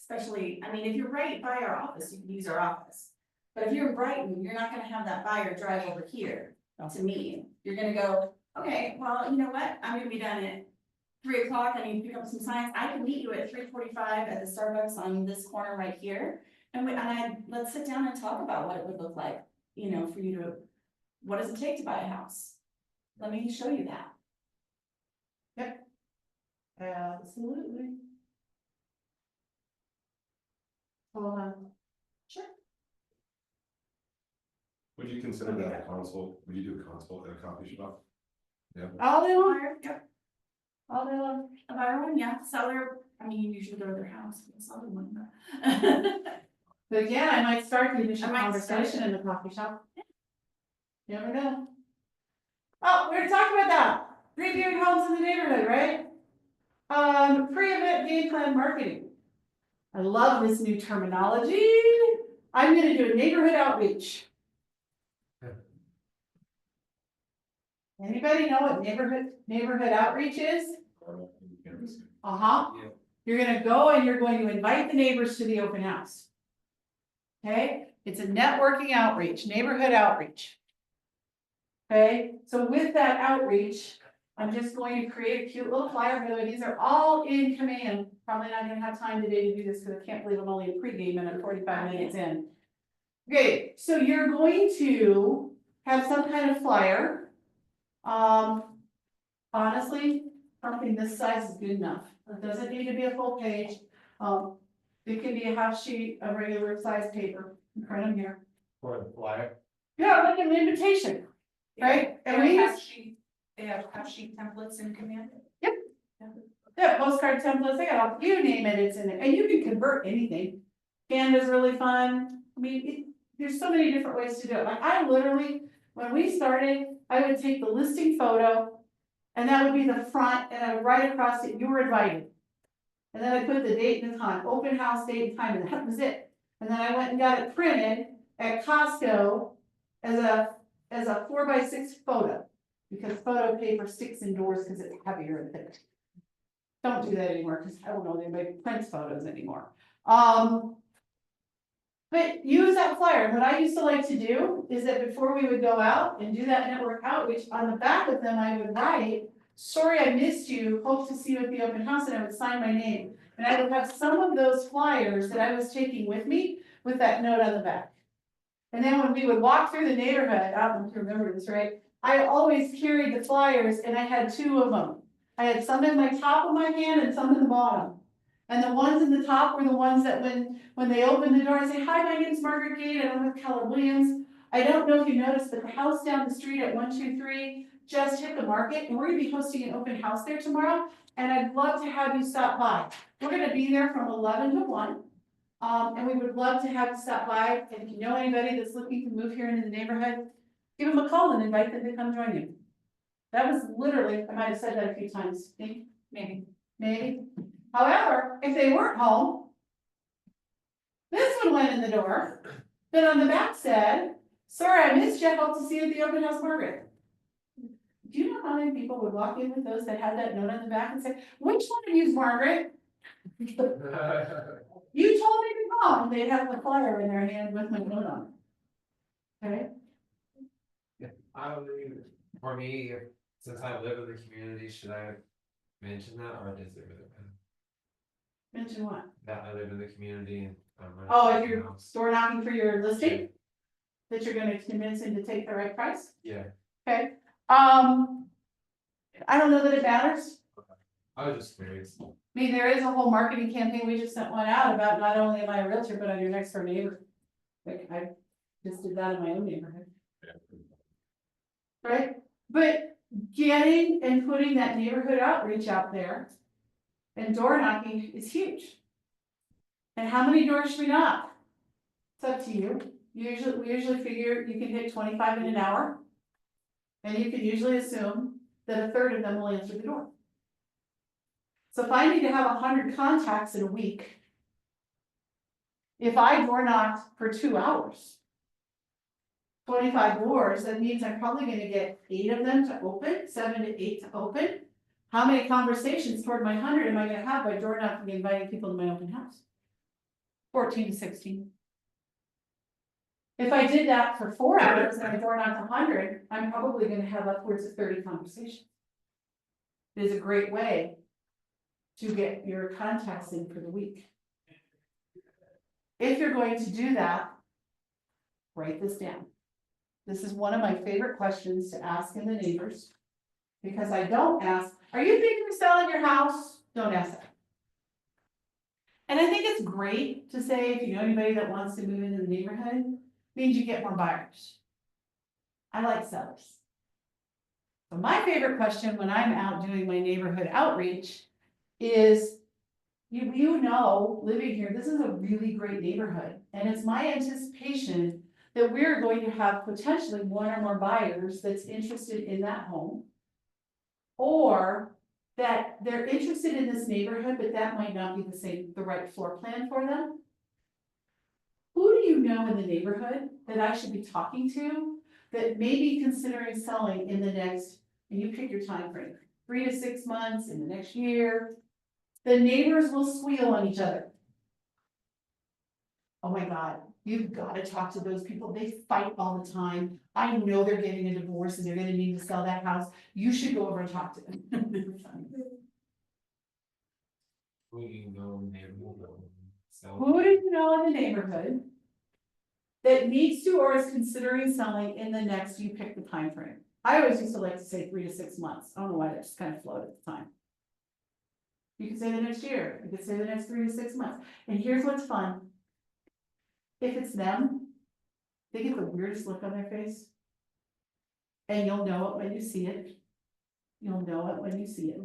Especially, I mean, if you're right by our office, you can use our office. But if you're in Brighton, you're not gonna have that buyer drive over here to meet you. You're gonna go, okay, well, you know what? I'm gonna be done at 3 o'clock. I need to pick up some signs. I can meet you at 3:45 at the Starbucks on this corner right here. And let's sit down and talk about what it would look like, for you to, what does it take to buy a house? Let me show you that. Yep. Absolutely. Hold on. Sure. Would you consider that a consult? Would you do a consult at a coffee shop? Yeah. All day long. Yep. All day long. A buyer one, yeah. Seller, I mean, you usually go to their house, but the seller one, but. But again, I might start the initial I might conversation start. in the coffee shop. You never know. Oh, we were talking about that. Reviewing homes in the neighborhood, right? Pre-event game plan marketing. I love this new terminology. I'm gonna do a neighborhood outreach. Anybody know what neighborhood outreach is? Uh-huh. Yeah. You're gonna go and you're going to invite the neighbors to the open house. Okay, it's a networking outreach, neighborhood outreach. Okay, so with that outreach, I'm just going to create a cute little flyer. By the way, these are all in command. Probably not gonna have time today to do this because I can't believe I'm only in pregame and I'm 45 minutes in. Okay, so you're going to have some kind of flyer. Honestly, something this size is good enough. It doesn't need to be a full page. It can be a half sheet of regular size paper, print them here. For the flyer. Yeah, like an invitation, right? And we use, They have half sheet templates in Command. yeah, postcard templates, they got all, you name it, it's in there, and you can convert anything. Canva's really fun, I mean, there's so many different ways to do it, like I literally, when we started, I would take the listing photo. And that would be the front, and I would write across it, you were invited. And then I put the date and the time, open house date and time, and that was it. And then I went and got it printed at Costco as a 4x6 photo. Because photo paper sticks indoors because it's heavier and thicker. Don't do that anymore, because I don't know if anybody prints photos anymore. But use that flyer. What I used to like to do is that before we would go out and do that network outreach, on the back of them, I would write, sorry I missed you, hope to see you at the open house, and I would sign my name. And I would have some of those flyers that I was taking with me with that note on the back. And then when we would walk through the neighborhood, I don't know if you remember this, right? I always carried the flyers and I had 2 of them. I had some in my top of my hand and some in the bottom. And the ones in the top were the ones that when they opened the door, I say, hi, my name's Margaret Gate, and I'm with Keller Williams. I don't know if you noticed, but the house down the street at 123 just hit the market, and we're gonna be hosting an open house there tomorrow, and I'd love to have you stop by. We're gonna be there from 11 to 1, and we would love to have you stop by, and if you know anybody that's looking to move here into the neighborhood, give them a call and invite them to come join you. That was literally, I might have said that a few times, think, maybe. However, if they weren't home, this one went in the door, then on the back said, sorry, I missed you, hope to see you at the open house, Margaret. Do you know how many people would walk in with those that had that note on the back and say, which one of you is Margaret? You told me to come, and they'd have the flyer in their hand with my note on it. Okay, I mean, for me, since I live in the community, should I mention that or does it really matter? mention what? That I live in the community and. Oh, if you're store knocking for your listing, that you're gonna convince him to take the right price? Yeah, Okay, I don't know that it matters. I was just curious. I mean, there is a whole marketing campaign, we just sent one out about not only am I a realtor, but I'm your next door neighbor. Like, I just did that in my own neighborhood. Right, but getting and putting that neighborhood outreach out there. And door knocking is huge. And how many doors should we knock? It's up to you. We usually figure you can hit 25 in an hour. And you can usually assume that a third of them will answer the door. So if I need to have 100 contacts in a week, if I door knocked for 2 hours, 25 doors, that means I'm probably gonna get 8 of them to open, 7 to 8 to open. How many conversations toward my 100 am I gonna have by door knocking and inviting people to my open house? 14 to 16. If I did that for 4 hours and I door knocked 100, I'm probably gonna have upwards of 30 conversations. It is a great way to get your contacts in for the week. If you're going to do that, write this down. This is one of my favorite questions to ask in the neighbors. Because I don't ask, are you thinking of selling your house? Don't ask that. And I think it's great to say, if you know anybody that wants to move into the neighborhood, means you get more buyers. I like sellers. So my favorite question when I'm out doing my neighborhood outreach is, you know, living here, this is a really great neighborhood. And it's my anticipation that we're going to have potentially 1 or more buyers that's interested in that home. Or that they're interested in this neighborhood, but that might not be the right floor plan for them. Who do you know in the neighborhood that I should be talking to that may be considering selling in the next, and you pick your time frame, 3 to 6 months, in the next year? The neighbors will squeal on each other. Oh my God, you've got to talk to those people. They fight all the time. I know they're getting a divorce and they're gonna need to sell that house. You should go over and talk to them. Who do you know in the neighborhood? Who do you know in the neighborhood that needs to or is considering selling in the next, you pick the time frame. I always used to like to say 3 to 6 months. I don't know why, that just kind of flowed at the time. You could say the next year, you could say the next 3 to 6 months, and here's what's fun. If it's them, they get the weirdest look on their face. And you'll know it when you see it. You'll know it when you see it.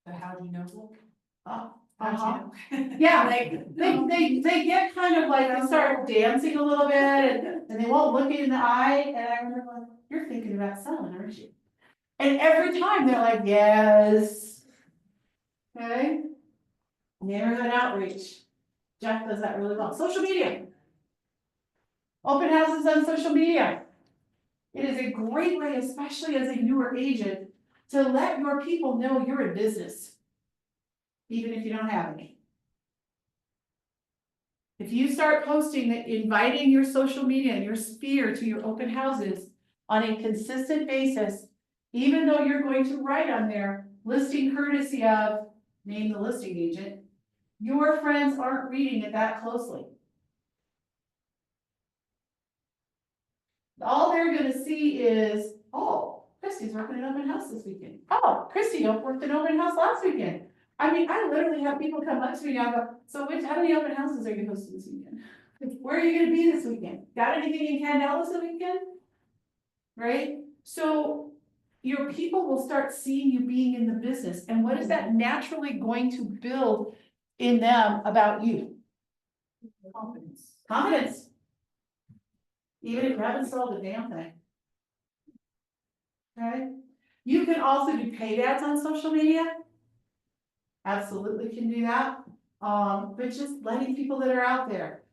The how do you know look? Uh, How'd you uh-huh. know? Yeah, they get kind of like, they start dancing a little bit, and they won't look you in the eye, and I remember going, you're thinking about selling, aren't you? And every time they're like, yes. Okay? Neighborhood outreach. Jeff does that really well. Social media. Open houses on social media. It is a great way, especially as a newer agent, to let your people know you're in business. Even if you don't have any. If you start posting that, inviting your social media and your sphere to your open houses on a consistent basis, even though you're going to write on there, listing courtesy of, name the listing agent, your friends aren't reading it that closely. All they're gonna see is, oh, Christy's working an open house this weekend. Oh, Christy worked an open house last weekend. I mean, I literally have people come up to me and I go, so how many open houses are you hosting this weekend? Where are you gonna be this weekend? Got anything in Candela this weekend? Right? So your people will start seeing you being in the business, and what is that naturally going to build in them about you? Confidence. Confidence. Even if you haven't sold a damn thing. Okay? You can also do paid ads on social media. Absolutely can do that. But just letting people that are out there.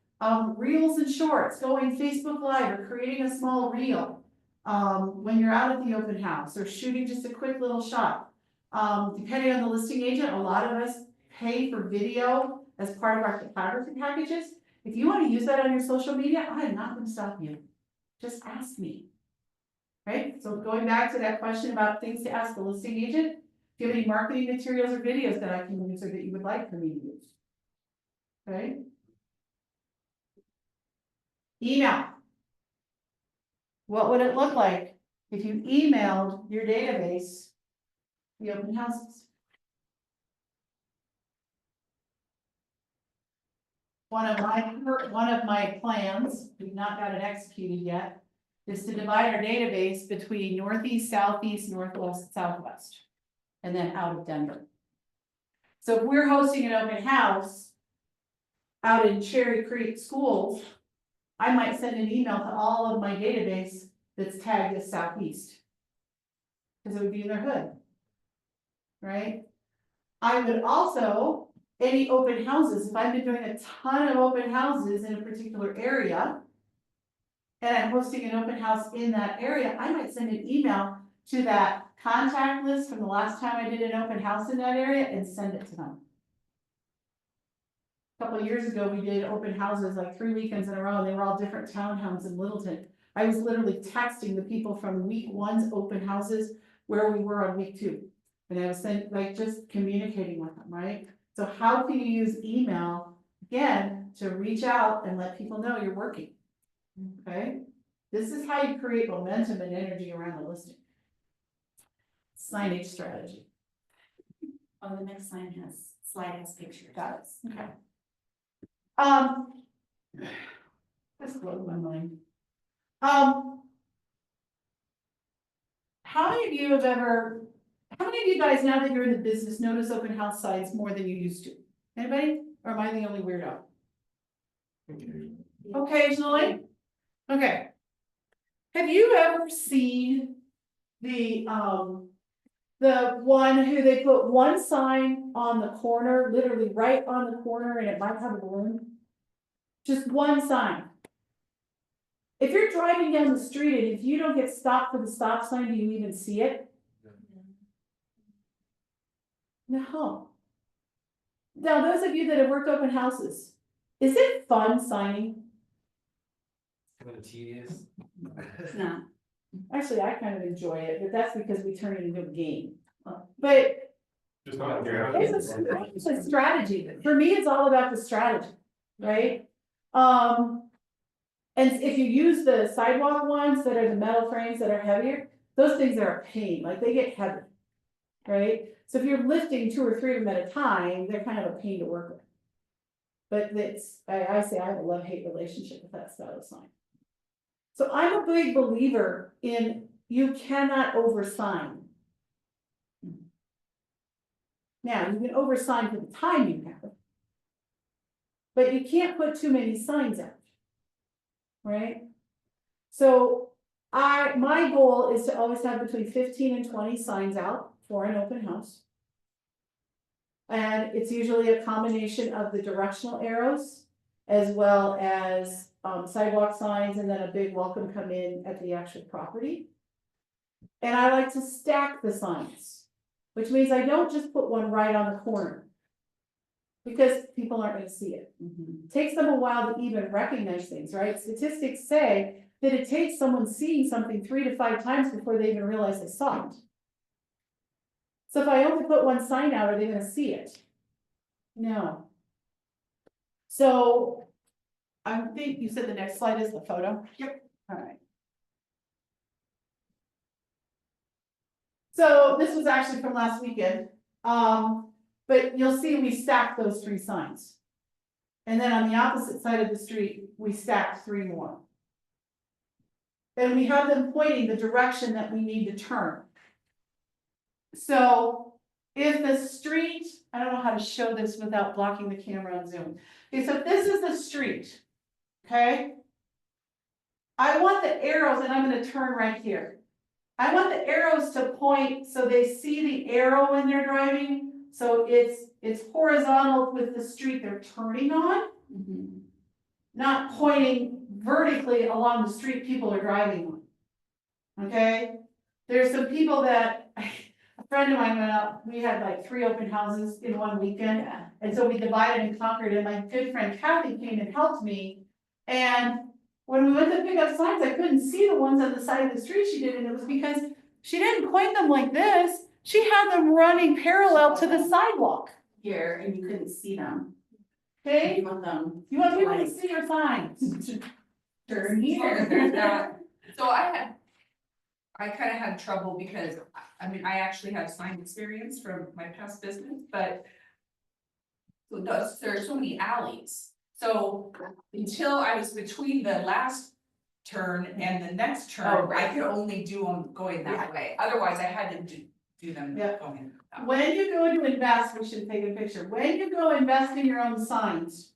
Reels and shorts, going Facebook Live or creating a small reel. When you're out at the open house or shooting just a quick little shot. Depending on the listing agent, a lot of us pay for video as part of our photography packages. If you want to use that on your social media, I am not going to stop you. Just ask me. Right? So going back to that question about things to ask the listing agent, do you have any marketing materials or videos that I can use or that you would like for me to use? Okay? Email. What would it look like if you emailed your database the open houses? One of my plans, we've not got it executed yet, is to divide our database between northeast, southeast, northwest, southwest, and then out of Denver. So if we're hosting an open house out in Cherry Creek Schools, I might send an email to all of my database that's tagged as southeast. Because it would be in their hood. Right? I would also, any open houses, if I've been doing a ton of open houses in a particular area, and I'm hosting an open house in that area, I might send an email to that contact list from the last time I did an open house in that area and send it to them. A couple of years ago, we did open houses like 3 weekends in a row, and they were all different townhomes in Littleton. I was literally texting the people from week 1's open houses where we were on week 2. And I was saying, like, just communicating with them, right? So how can you use email, again, to reach out and let people know you're working? Okay? This is how you create momentum and energy around the listing. Signage strategy. Oh, the next slide has pictures. Got it, okay. This blew my mind. How many of you guys, now that you're in the business, notice open house signs more than you used to? Anybody? Or am I the only weirdo? Occasionally? Okay. Have you ever seen the one who they put one sign on the corner, literally right on the corner, and it might have a balloon? Just one sign. If you're driving down the street and if you don't get stopped for the stop sign, do you even see it? No. Now, those of you that have worked open houses, is it fun signing? Kind of tedious. It's not. Actually, I kind of enjoy it, but that's because we turn it into a game. But Just not here. it's a strategy. For me, it's all about the strategy, right? And if you use the sidewalk ones that are the metal frames that are heavier, those things are a pain, like they get heavy. right? So if you're lifting 2 or 3 of them at a time, they're kind of a pain to work with. But I say I have a love-hate relationship with that style of sign. So I'm a big believer in you cannot oversign. Now, you can oversign for the time you have. But you can't put too many signs out. Right? So my goal is to always have between 15 and 20 signs out for an open house. And it's usually a combination of the directional arrows as well as sidewalk signs and then a big welcome come in at the actual property. And I like to stack the signs, which means I don't just put one right on the corner. Because people aren't gonna see it. It takes them a while to even recognize things, right? Statistics say that it takes someone seeing something 3 to 5 times before they even realize they saw it. So if I only put one sign out, are they gonna see it? No. So I think you said the next slide is the photo? Yep. All right. So this was actually from last weekend. But you'll see we stacked those 3 signs. And then on the opposite side of the street, we stacked 3 more. And we have them pointing the direction that we need to turn. So if the street, I don't know how to show this without blocking the camera on Zoom. Okay, so if this is the street, okay? I want the arrows, and I'm gonna turn right here. I want the arrows to point so they see the arrow when they're driving. So it's horizontal with the street they're turning on. Not pointing vertically along the street people are driving on. Okay? There's some people that, a friend of mine went out, we had like 3 open houses in one weekend. And so we divided and conquered, and my good friend Kathy came and helped me. And when we went to pick up signs, I couldn't see the ones on the side of the street she did, and it was because she didn't point them like this. She had them running parallel to the sidewalk. Here, and you couldn't see them. Okay? You want them. You want people to see your signs. Turn here. There's that. So I kind of had trouble because, I mean, I actually have sign experience from my past business, but there's so many alleys. So until I was between the last turn and the next turn, I could only do them going that way. Otherwise, I had to do them Yeah. going. When you go to invest, we should take a picture. When you go invest in your own signs,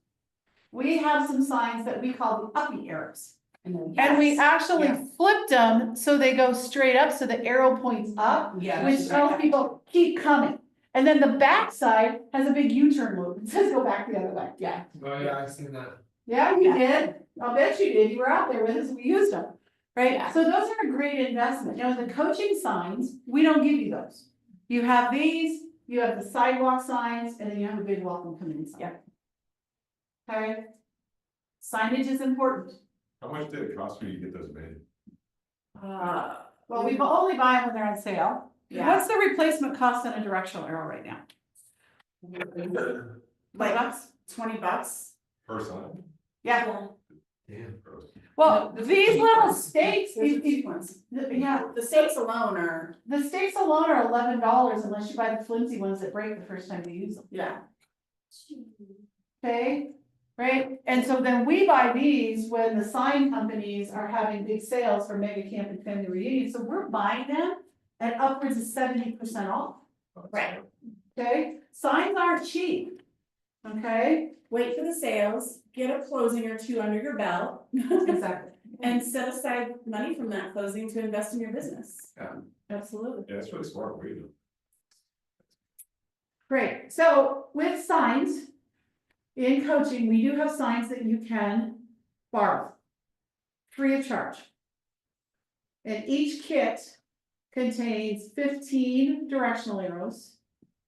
we have some signs that we call the uppy arrows. And we actually flipped them so they go straight up, so the arrow points up, which tells people, keep coming. And then the back side has a big U-turn loop, it says go back the other way. Yeah. Oh, yeah, I've seen that. Yeah, you did. I'll bet you did. You were out there with us. We used them. Right? Yeah. So those are a great investment. Now, the coaching signs, we don't give you those. You have these, you have the sidewalk signs, and then you have a big welcome coming sign. Yep. Okay? Signage is important. How much did it cost you to get those made? Well, we only buy them when they're on sale. What's the replacement cost on a directional arrow right now? Like $20. Per sign? Yeah. Damn. Gross. Well, these little stakes, Yeah, the stakes alone are, the stakes alone are $11 unless you buy the flimsy ones that break the first time you use them. yeah. Okay, right? And so then we buy these when the sign companies are having big sales for mega camp and family reunion, so we're buying them at upwards of 70% off. Right. Okay, signs aren't cheap. Okay, Wait for the sales, get a closing or 2 under your belt. exactly, And set aside money from that closing to invest in your business. absolutely. Yeah, that's really smart way to. Great, so with signs, in coaching, we do have signs that you can borrow, free of charge. And each kit contains 15 directional arrows,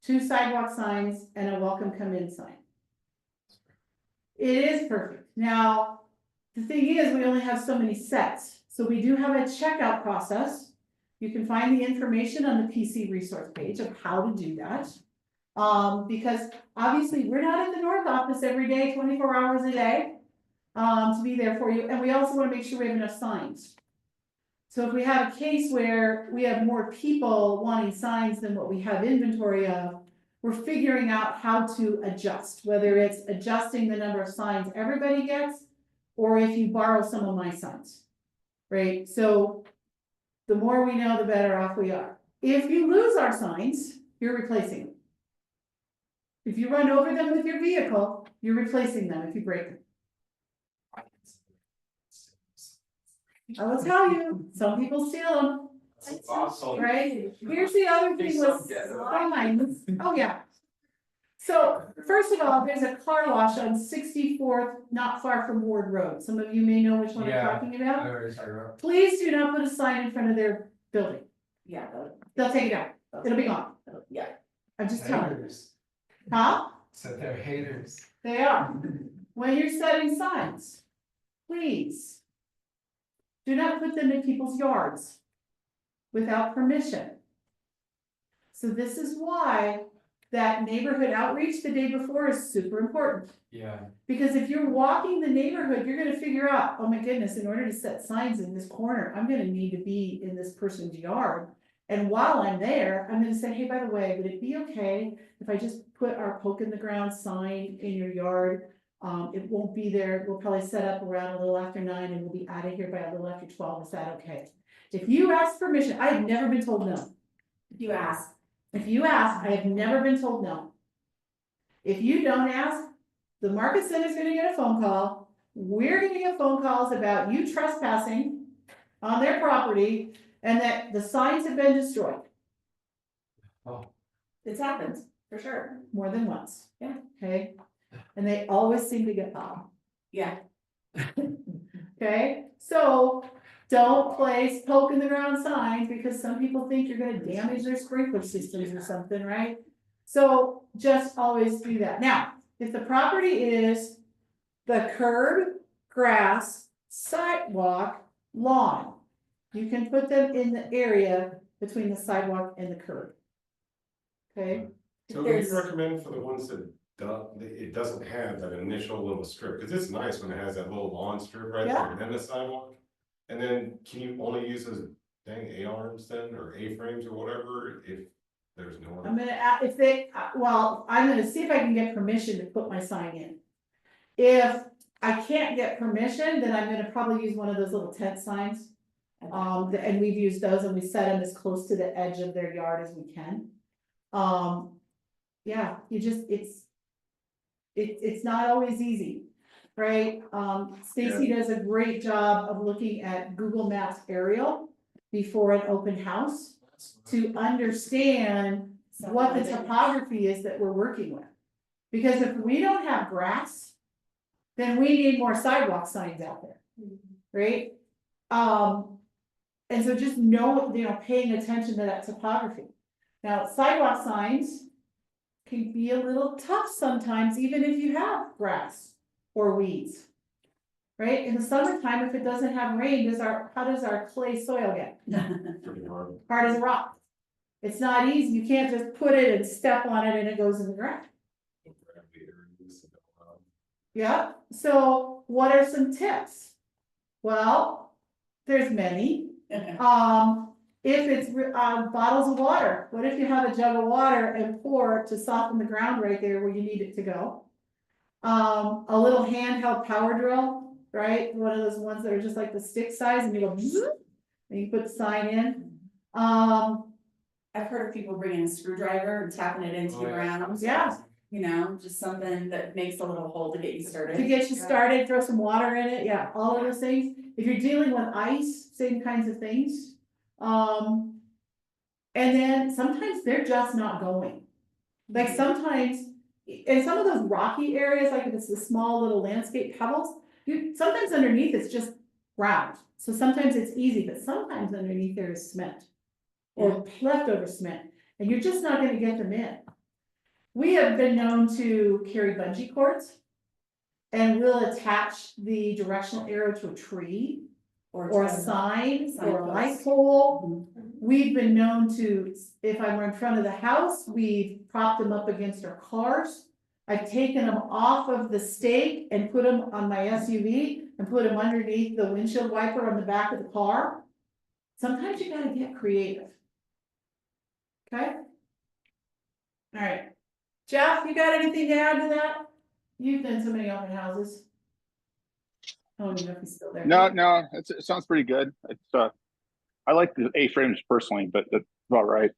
2 sidewalk signs, and a welcome come in sign. It is perfect. Now, the thing is, we only have so many sets, so we do have a checkout process. You can find the information on the PC resource page of how to do that. Because obviously we're not at the North office every day, 24 hours a day, to be there for you. And we also want to make sure we have enough signs. So if we have a case where we have more people wanting signs than what we have inventory of, we're figuring out how to adjust, whether it's adjusting the number of signs everybody gets, or if you borrow some of my signs, right? So the more we know, the better off we are. If you lose our signs, you're replacing them. If you run over them with your vehicle, you're replacing them if you break them. I will tell you, some people steal them. Right, here's the other thing with signs, oh yeah. So, first of all, there's a car wash on 64th, not far from Ward Road, some of you may know which one I'm Yeah. talking I about. know what you're talking about. Please do not put a sign in front of their building, Yeah, they'll take it out, it'll be gone, yeah. I'm just telling you, Haters. huh? So they're haters. They are, when you're setting signs, please. Do not put them in people's yards without permission. So this is why that neighborhood outreach the day before is super important. Yeah. Because if you're walking the neighborhood, you're gonna figure out, oh my goodness, in order to set signs in this corner, I'm gonna need to be in this person's yard. And while I'm there, I'm gonna say, hey, by the way, would it be okay if I just put our poke in the ground sign in your yard? It won't be there, we'll probably set up around a little after 9 and we'll be out of here by a little after 12, is that okay? If you ask permission, I have never been told no. You ask. If you ask, I have never been told no. If you don't ask, the market center's gonna get a phone call, we're gonna get phone calls about you trespassing on their property and that the signs have been destroyed. Oh. It's happened, for sure. More than once. Yeah. Okay, and they always seem to get caught. Yeah. Okay, so don't place poke in the ground signs because some people think you're gonna damage their sprinkler systems or something, right? So just always do that. Now, if the property is the curb, grass, sidewalk, lawn, you can put them in the area between the sidewalk and the curb. Okay, So what do you recommend for the ones that it doesn't have that initial little strip, cause it's nice when it has that little lawn strip right there, and then the sidewalk. And then can you only use those dang A-arms then, or A-frames or whatever, if there's no I'm one? gonna, if they, well, I'm gonna see if I can get permission to put my sign in. If I can't get permission, then I'm gonna probably use one of those little tent signs. And we've used those and we set them as close to the edge of their yard as we can. Yeah, you just, it's not always easy, right? Stacy does a great job of looking at Google Maps aerial before an open house to understand what the topography is that we're working with. Because if we don't have grass, then we need more sidewalk signs out there, right? And so just know, paying attention to that topography. Now, sidewalk signs can be a little tough sometimes, even if you have grass or weeds. Right, in the summertime, if it doesn't have rain, how does our clay soil get? Pretty hard. Hard as a rock. It's not easy, you can't just put it and step on it and it goes in the ground. Yeah, so what are some tips? Well, there's many. If it's bottles of water, what if you have a jug of water and pour to soften the ground right there where you need it to go? A little handheld power drill, right? One of those ones that are just like the stick size and you go bzzz, and you put the sign in. I've heard of people bringing a screwdriver and tapping it into the ground. Yeah. You know, just something that makes a little hole to get you started. To get you started, throw some water in it, yeah, all of those things. If you're dealing with ice, same kinds of things. And then sometimes they're just not going. Like sometimes, in some of those rocky areas, like if it's the small little landscape pebbles, sometimes underneath it's just round. So sometimes it's easy, but sometimes underneath there is cement. Or leftover cement, and you're just not gonna get them in. We have been known to carry bungee cords. And we'll attach the directional arrow to a tree, or a sign, or a light pole. We've been known to, if I'm in front of the house, we've propped them up against our cars. I've taken them off of the stake and put them on my SUV and put them underneath the windshield wiper on the back of the car. Sometimes you gotta get creative. Okay? Alright, Jeff, you got anything to add to that? You've done so many open houses. I don't even know if he's still there. No, it sounds pretty good. It's I like the A-frames personally, but that's about right.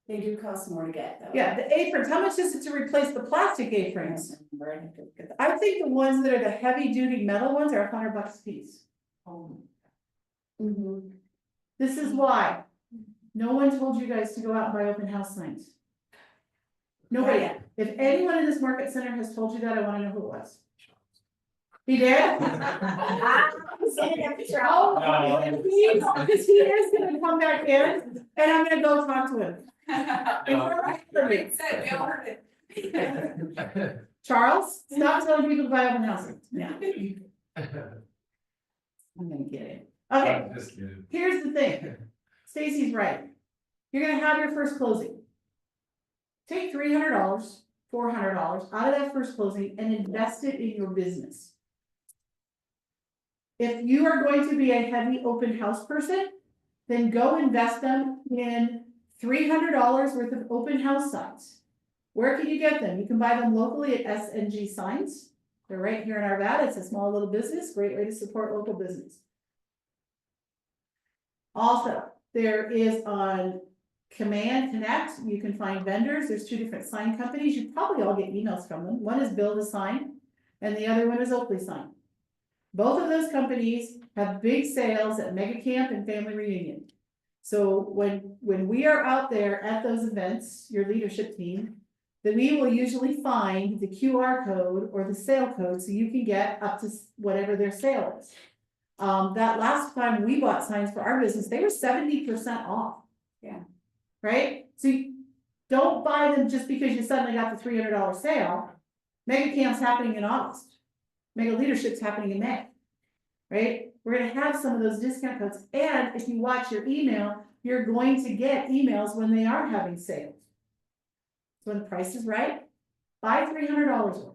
They do cost more to get though. Yeah, the A-frames, how much is it to replace the plastic A-frames? I think the ones that are the heavy duty metal ones are $100 a piece. Mhm. This is why. No one told you guys to go out and buy open house signs. Nobody. Right. If anyone in this market center has told you that, I wanna know who it was. He did? I'm sending him to Oh, No. because he is gonna come back in, and I'm gonna go talk to him. It's all right for me. Said, we all heard it. Charles, stop telling people to buy open houses. Yeah, I'm gonna get it. Okay, Just kidding. here's the thing. Stacy's right. You're gonna have your first closing. Take $300, $400 out of that first closing and invest it in your business. If you are going to be a heavy open house person, then go invest them in $300 worth of open house signs. Where can you get them? You can buy them locally at SNG Signs. They're right here in Arvada. It's a small little business, great way to support local business. Also, there is on Command Connect, you can find vendors. There's 2 different sign companies. You probably all get emails from them. One is Build a Sign and the other one is Oakley Sign. Both of those companies have big sales at Mega Camp and Family Reunion. So when we are out there at those events, your leadership team, then we will usually find the QR code or the sale code so you can get up to whatever their sale is. That last time we bought signs for our business, they were 70% off. Yeah. Right? So you don't buy them just because you suddenly got the $300 sale. Mega Camp's happening in August. Mega Leadership's happening in May. Right? We're gonna have some of those discount codes, and if you watch your email, you're going to get emails when they are having sales. So when the price is right, buy $300 worth.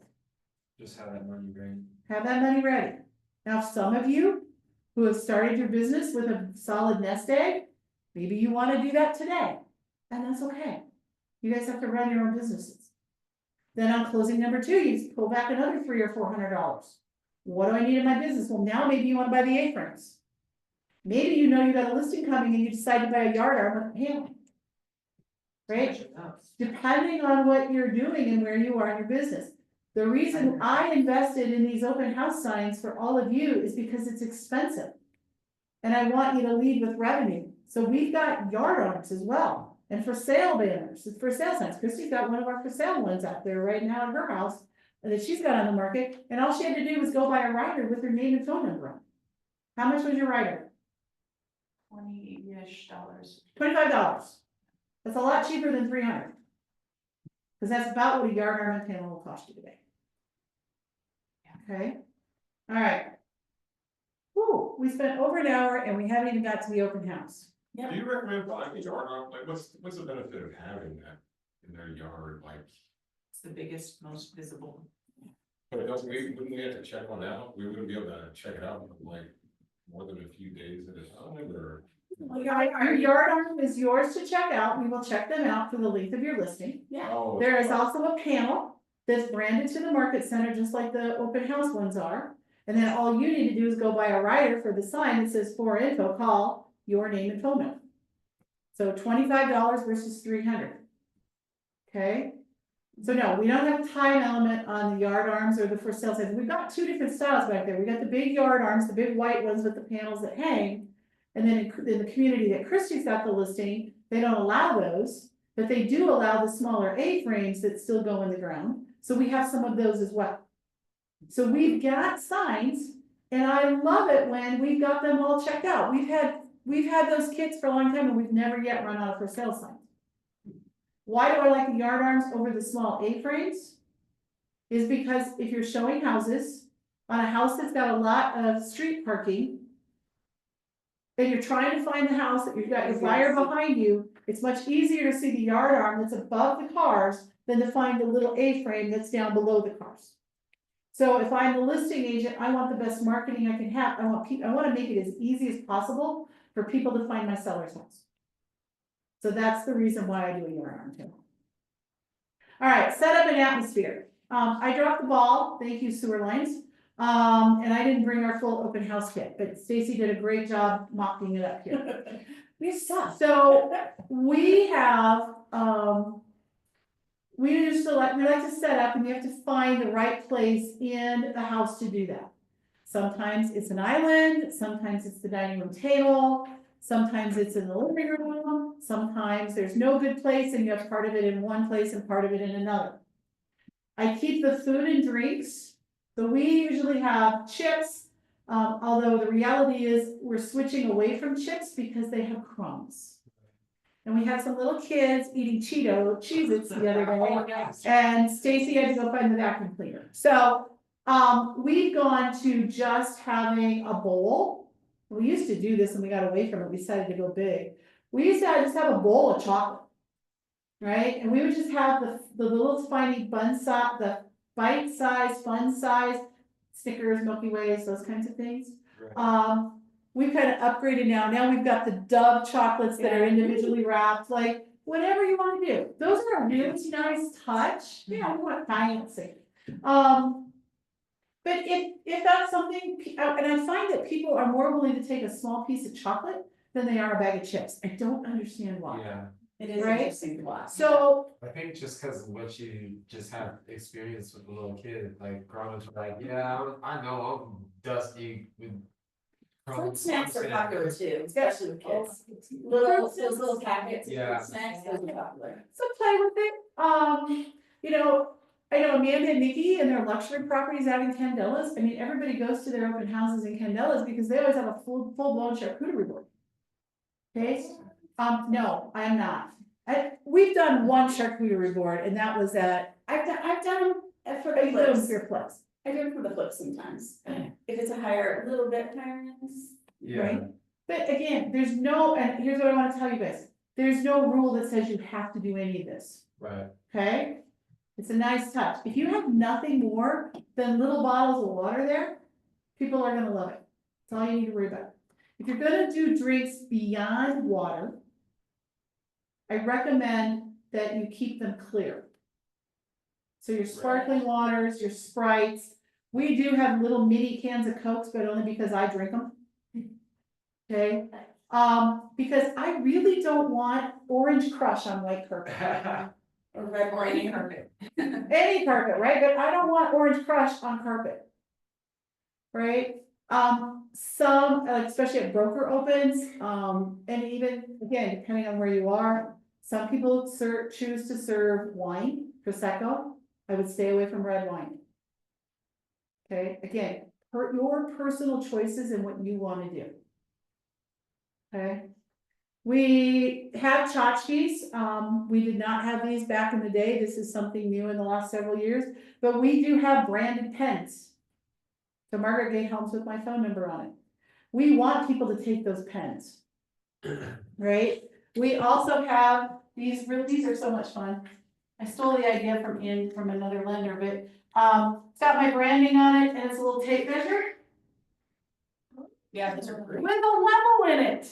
Just have that money ready. Have that money ready. Now, some of you who have started your business with a solid nest egg, maybe you wanna do that today, and that's okay. You guys have to run your own businesses. Then on closing number 2, you pull back another $300 or $400. What do I need in my business? Well, now maybe you wanna buy the A-frames. Maybe you know you got a listing coming and you decide to buy a yard arm with a panel. Right? Depending on what you're doing and where you are in your business. The reason I invested in these open house signs for all of you is because it's expensive. And I want you to lead with revenue. So we've got yard arms as well. And for sale banners, for sale signs. Christy's got one of our for sale ones out there right now at her house that she's got on the market. And all she had to do was go buy a rider with her name and phone number on. How much was your rider? $20-ish. $25. That's a lot cheaper than $300. Because that's about what a yard arm and panel will cost you today. Okay, all right. Whew, we spent over an hour and we haven't even got to the open house. Do you recommend buying a yard arm? Like, what's the benefit of having that in their yard, like? It's the biggest, most visible. But wouldn't we have to check one out? We wouldn't be able to check it out for like more than a few days at a time, or? Your yard arm is yours to check out. We will check them out for the length of your listing. Yeah. Oh, There is also a panel that's branded to the market center, just like the open house ones are. And then all you need to do is go buy a rider for the sign that says for info, call your name and phone number. So $25 versus $300. Okay, so no, we don't have a time element on the yard arms or the for sale signs. We've got 2 different styles back there. We got the big yard arms, the big white ones with the panels that hang. And then in the community that Christy's got the listing, they don't allow those, but they do allow the smaller A-frames that still go in the ground. So we have some of those as well. So we've got signs, and I love it when we've got them all checked out. We've had those kits for a long time and we've never yet run out of for sale signs. Why do I like the yard arms over the small A-frames? Is because if you're showing houses on a house that's got a lot of street parking, and you're trying to find the house that you've got your buyer behind you, it's much easier to see the yard arm that's above the cars than to find the little A-frame that's down below the cars. So if I'm the listing agent, I want the best marketing I can have. I want to make it as easy as possible for people to find my seller's house. So that's the reason why I do a yard arm too. All right, set up an atmosphere. I dropped the ball, thank you sewer lines. And I didn't bring our full open house kit, but Stacy did a great job mopping it up here. We suck. So we have, we like to set up, and you have to find the right place in the house to do that. Sometimes it's an island, sometimes it's the dining room table, sometimes it's in the living room, sometimes there's no good place and you have part of it in one place and part of it in another. I keep the food and drinks, so we usually have chips, although the reality is we're switching away from chips because they have crumbs. And we had some little kids eating Cheez-Its the other day, and Stacy had to go find the vacuum cleaner. So, we've gone to just having a bowl. We used to do this and we got away from it, we decided to go big. We used to just have a bowl of chocolate. Right, and we would just have the little tiny the bite-sized, fun-size Snickers, Milky Ways, those kinds of things. Right. We've kind of upgraded now. Now we've got the Dove chocolates that are individually wrapped, like whatever you want to do. Those are a really nice touch. Yeah, we want fancy. But if that's something, and I find that people are more willing to take a small piece of chocolate than they are a bag of chips. I don't understand why. Yeah, It is Right? interesting to watch. So I think just cause of what you just have experience with a little kid, like growing up, like, yeah, I know I'm dusty with. Fruit crumbs, snacks are I'm popular too, especially with kids. Those little packets of Yeah. fruit snacks, those are popular. So play with it. You know, I know Amanda and Nikki and their luxury properties out in Candelas. I mean, everybody goes to their open houses in Candelas because they always have a full-blown charcuterie board. Okay, no, I'm not. We've done one charcuterie board and that was at, I've done them for I the do them flips. for your flips, I do it for the flips sometimes. If it's a little bit higher end. Yeah, right? But again, there's no, and here's what I wanna tell you guys. There's no rule that says you have to do any of this. right, Okay? It's a nice touch. If you have nothing more than little bottles of water there, people are gonna love it. That's all you need to worry about. If you're gonna do drinks beyond water, I recommend that you keep them clear. So your sparkling waters, your Sprites, we do have little mini cans of Cokes, but only because I drink them. Okay, because I really don't want Orange Crush on white carpet. Or red Or any wine. carpet. Any carpet, right? But I don't want Orange Crush on carpet. Right? Some, like, especially at broker opens, and even, again, depending on where you are, some people choose to serve wine, Prosecco. I would stay away from red wine. Okay, again, your personal choices and what you wanna do. Okay? We have tchotchkes. We did not have these back in the day. This is something new in the last several years, but we do have branded pens. So Margaret Gay Helms with my phone number on it. We want people to take those pens. Right? We also have these are so much fun. I stole the idea from another lender, but, it's got my branding on it and it's a little tape measure Yeah, those are great. with a level in it.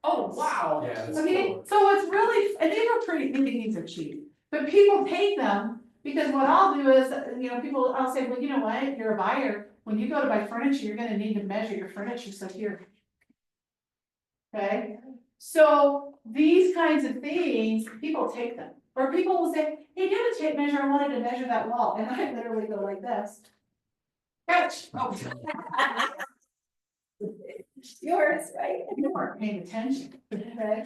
Oh, wow. yeah, that's Okay, cool. so it's really, and these are pretty, these are cheap, but people take them, because what I'll do is, I'll say, well, you know what, you're a buyer, when you go to buy furniture, you're gonna need to measure your furniture, so here. Okay, so these kinds of things, people take them, or people will say, hey, do you have a tape measure, I wanted to measure that wall, and I literally go like this. Ouch, oh. Yours, right? You weren't paying attention.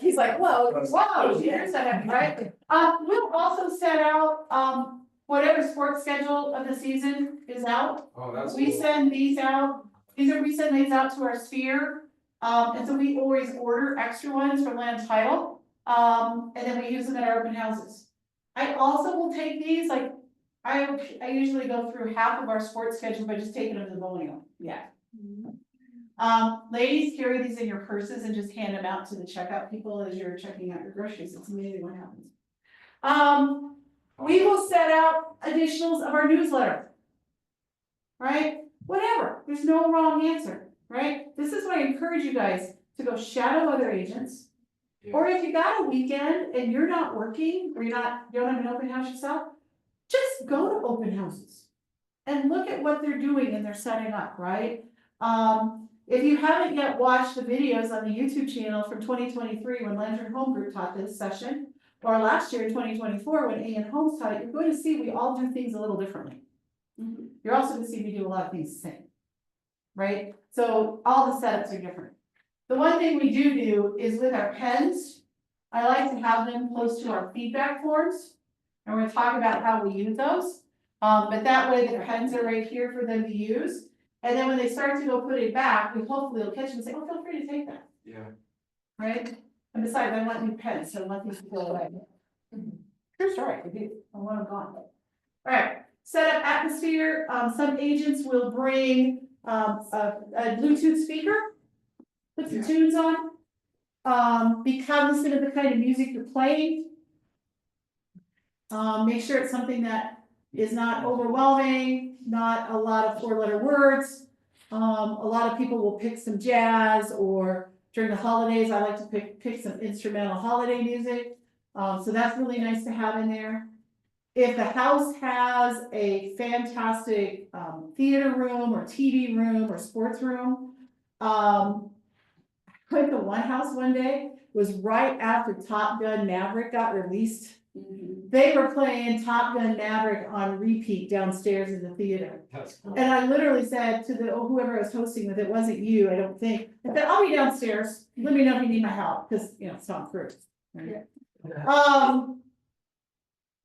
He's like, whoa. Whoa, here's that, right? We'll also set out, whatever sports schedule of the season is out. Oh, that's We cool. send these out, we send these out to our sphere. And so we always order extra ones from Land Title, and then we use them at our open houses. I also will take these, like, I usually go through half of our sports schedule by just taking them to the bowling alley. Yeah. Ladies, carry these in your purses and just hand them out to the checkout people as you're checking out your groceries. It's amazing what happens. We will set out additionals of our newsletter. Right? Whatever. There's no wrong answer, right? This is what I encourage you guys to go shadow other agents. Or if you got a weekend and you're not working, or you don't have an open house yourself, just go to open houses. And look at what they're doing and they're setting up, right? If you haven't yet watched the videos on the YouTube channel from 2023, when Lantern Home Group taught this session, or last year in 2024, when A&N Homes taught it, you're going to see we all do things a little differently. You're also gonna see me do a lot of things the same. Right? So all the setups are different. The one thing we do is with our pens, I like to have them close to our feedback forms. And we're gonna talk about how we use those. But that way the pens are right here for them to use. And then when they start to go put it back, we hopefully will catch them and say, oh, feel free to take that. Yeah. Right? And besides, I want new pens, so I want these to go away. True story, I do, I want them gone. All right, set up atmosphere, some agents will bring, a Bluetooth speaker. Put some tunes on. Be cognizant of the kind of music you're playing. Make sure it's something that is not overwhelming, not a lot of 4-letter words. A lot of people will pick some jazz, or during the holidays, I like to pick some instrumental holiday music. So that's really nice to have in there. If the house has a fantastic theater room or TV room or sports room, I went to one house one day, was right after Top Gun Maverick got released. They were playing Top Gun Maverick on repeat downstairs in the theater. That's cool. And I literally said to whoever I was hosting with, it wasn't you, I don't think, I said, I'll be downstairs, let me know if you need my help, because, you know, it's Tom Cruise. Right?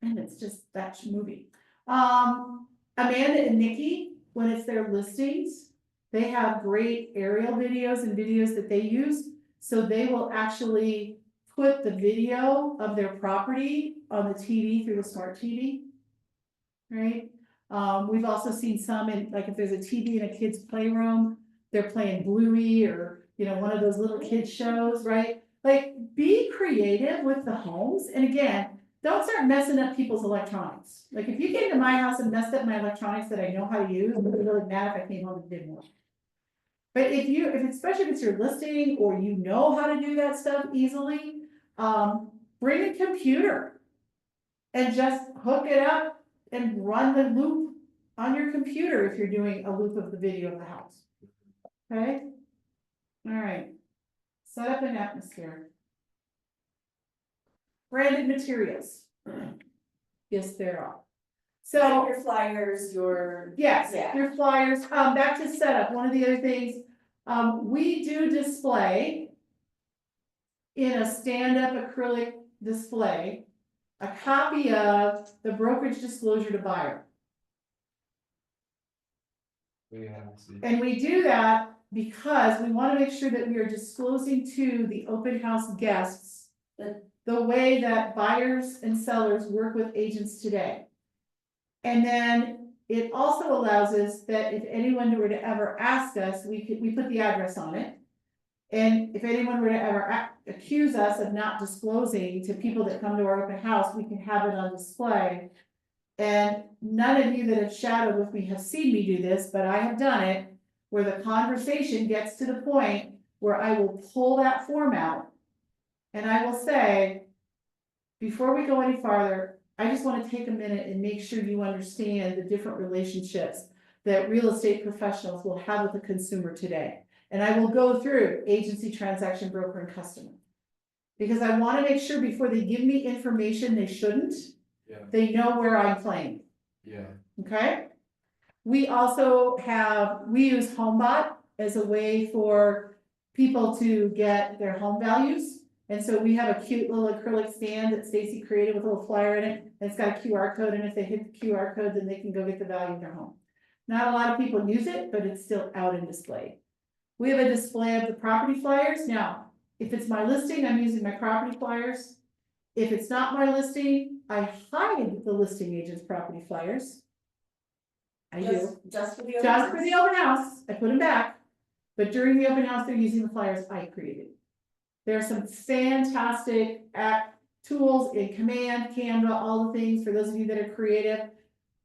And it's just that movie. Amanda and Nikki, when it's their listings, they have great aerial videos and videos that they use. So they will actually put the video of their property on the TV through the smart TV. Right? We've also seen some in, like, if there's a TV in a kid's playroom, they're playing Bluey or, you know, one of those little kids shows, right? Like, be creative with the homes. And again, don't start messing up people's electronics. Like, if you came to my house and messed up my electronics that I know how to use, it would be really mad if I came home and didn't work. But especially if it's your listing or you know how to do that stuff easily, bring a computer and just hook it up and run the loop on your computer if you're doing a loop of the video of the house. Okay? All right. Set up an atmosphere. Branded materials. Yes, there are. So Your flyers, your. yes, Yeah. your flyers, back to setup, one of the other things, we do display in a stand-up acrylic display, a copy of the brokerage disclosure to buyer. We haven't seen. And we do that because we want to make sure that we are disclosing to the open house guests the way that buyers and sellers work with agents today. And then it also allows us that if anyone were to ever ask us, we put the address on it. And if anyone were to ever accuse us of not disclosing to people that come to our open house, we can have it on display. And none of you that have shadowed with me have seen me do this, but I have done it, where the conversation gets to the point where I will pull that form out. And I will say, before we go any farther, I just want to take a minute and make sure you understand the different relationships that real estate professionals will have with the consumer today. And I will go through agency, transaction, broker, and customer. Because I want to make sure before they give me information they shouldn't, they know where I'm playing. Yeah. Okay? We also we use HomeBot as a way for people to get their home values. And so we have a cute little acrylic stand that Stacy created with a little flyer in it. And it's got a QR code, and if they hit the QR code, then they can go get the value of their home. Not a lot of people use it, but it's still out and displayed. We have a display of the property flyers. Now, if it's my listing, I'm using my property flyers. If it's not my listing, I hide the listing agent's property flyers. I do. Just for the. Just for the open house, I put them back, but during the open house, they're using the flyers I created. There are some fantastic tools in Command, Canva, all the things, for those of you that are creative,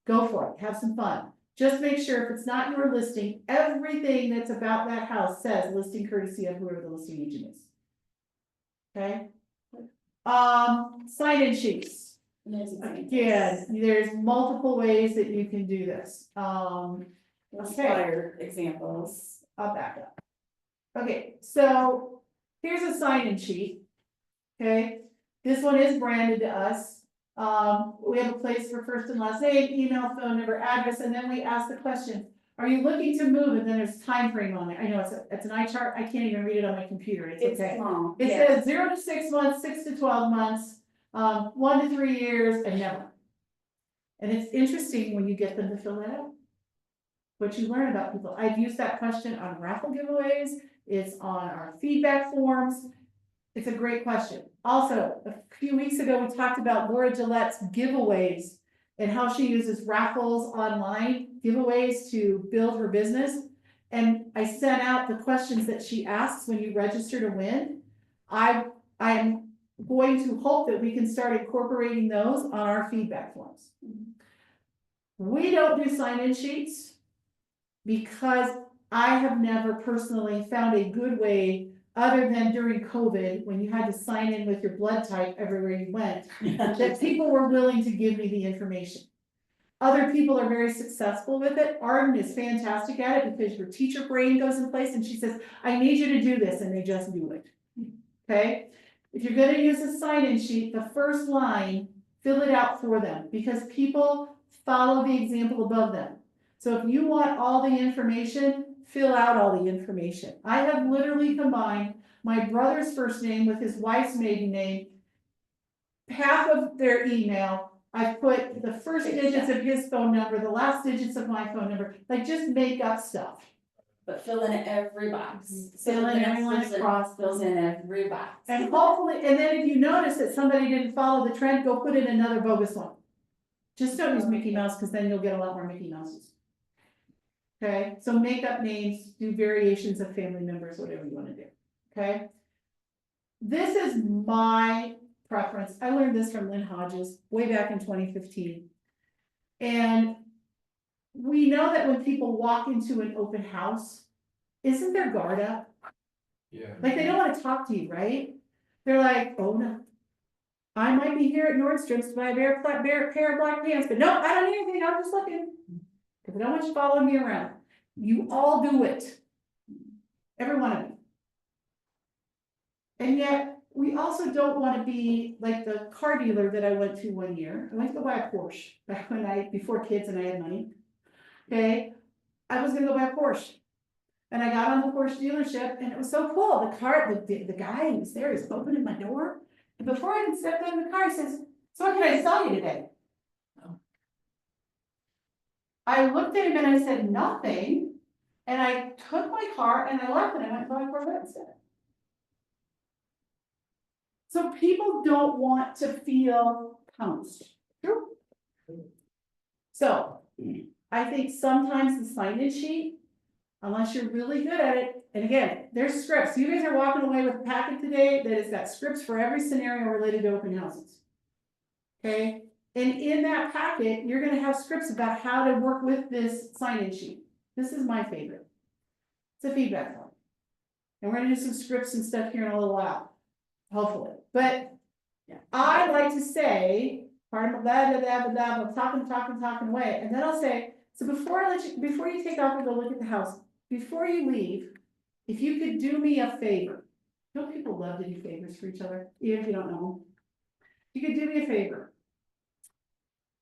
go for it, have some fun. Just make sure if it's not your listing, everything that's about that house says listing courtesy of whoever the listing agent is. Okay? Sign-in sheets. Again, there's multiple ways that you can do this. Flyer examples. I'll back up. Okay, so here's a sign-in sheet. Okay, this one is branded to us. We have a place for first and last name, email, phone number, address, and then we ask the question, are you looking to move? And then there's a time frame on it. I know it's an eye chart. I can't even read it on my computer. It's okay. Small. It Yeah. says 0 to 6 months, 6 to 12 months, 1 to 3 years, and never. And it's interesting when you get them to fill that out. What you learn about people. I've used that question on raffle giveaways. It's on our feedback forms. It's a great question. Also, a few weeks ago, we talked about Laura Gillette's giveaways and how she uses raffles online giveaways to build her business. And I sent out the questions that she asks when you register to win. I'm going to hope that we can start incorporating those on our feedback forms. We don't do sign-in sheets because I have never personally found a good way, other than during COVID, when you had to sign in with your blood type everywhere you went, that people were willing to give me the information. Other people are very successful with it. Arden is fantastic at it because your teacher brain goes in place and she says, I need you to do this, and they just do it. Okay? If you're gonna use a sign-in sheet, the first line, fill it out for them, because people follow the example above them. So if you want all the information, fill out all the information. I have literally combined my brother's first name with his wife's maiden name, half of their email. I've put the first digits of his phone number, the last digits of my phone number, like just make up stuff. But fill in every box. Fill in everyone across. Fills in every box. And hopefully, and then if you notice that somebody didn't follow the trend, go put in another bogus one. Just don't use Mickey Mouse, because then you'll get a lot more Mickey Mouses. Okay, so make up names, do variations of family members, whatever you wanna do, okay? This is my preference. I learned this from Lynn Hodges way back in 2015. And we know that when people walk into an open house, isn't their guard up? Yeah. Like, they don't wanna talk to you, right? They're like, oh no. I might be here at Nordstrom's to buy a pair of black pants, but no, I don't need anything, I'm just looking. Because I don't want you following me around. You all do it. Every one of you. And yet, we also don't want to be like the car dealer that I went to one year. I went to go buy a Porsche back when before kids and I had money. Okay, I was gonna go buy a Porsche. And I got on the Porsche dealership and it was so cool. The guy who was there, he's opening my door. And before I even stepped out of the car, he says, so what can I sell you today? I looked at him and I said, nothing. And I took my car and I left and I went and bought a Corvette instead. So people don't want to feel pounced. True. So I think sometimes the sign-in sheet, unless you're really good at it, and again, there's scripts. You guys are walking away with a packet today that has got scripts for every scenario related to open houses. Okay? And in that packet, you're gonna have scripts about how to work with this sign-in sheet. This is my favorite. It's a feedback form. And we're gonna do some scripts and stuff here in a little while, hopefully. But I like to say, part of blah, blah, blah, blah, blah, talking away. And then I'll say, so before you take off and go look at the house, before you leave, if you could do me a favor. Don't people love to do favors for each other, even if you don't know them? You could do me a favor.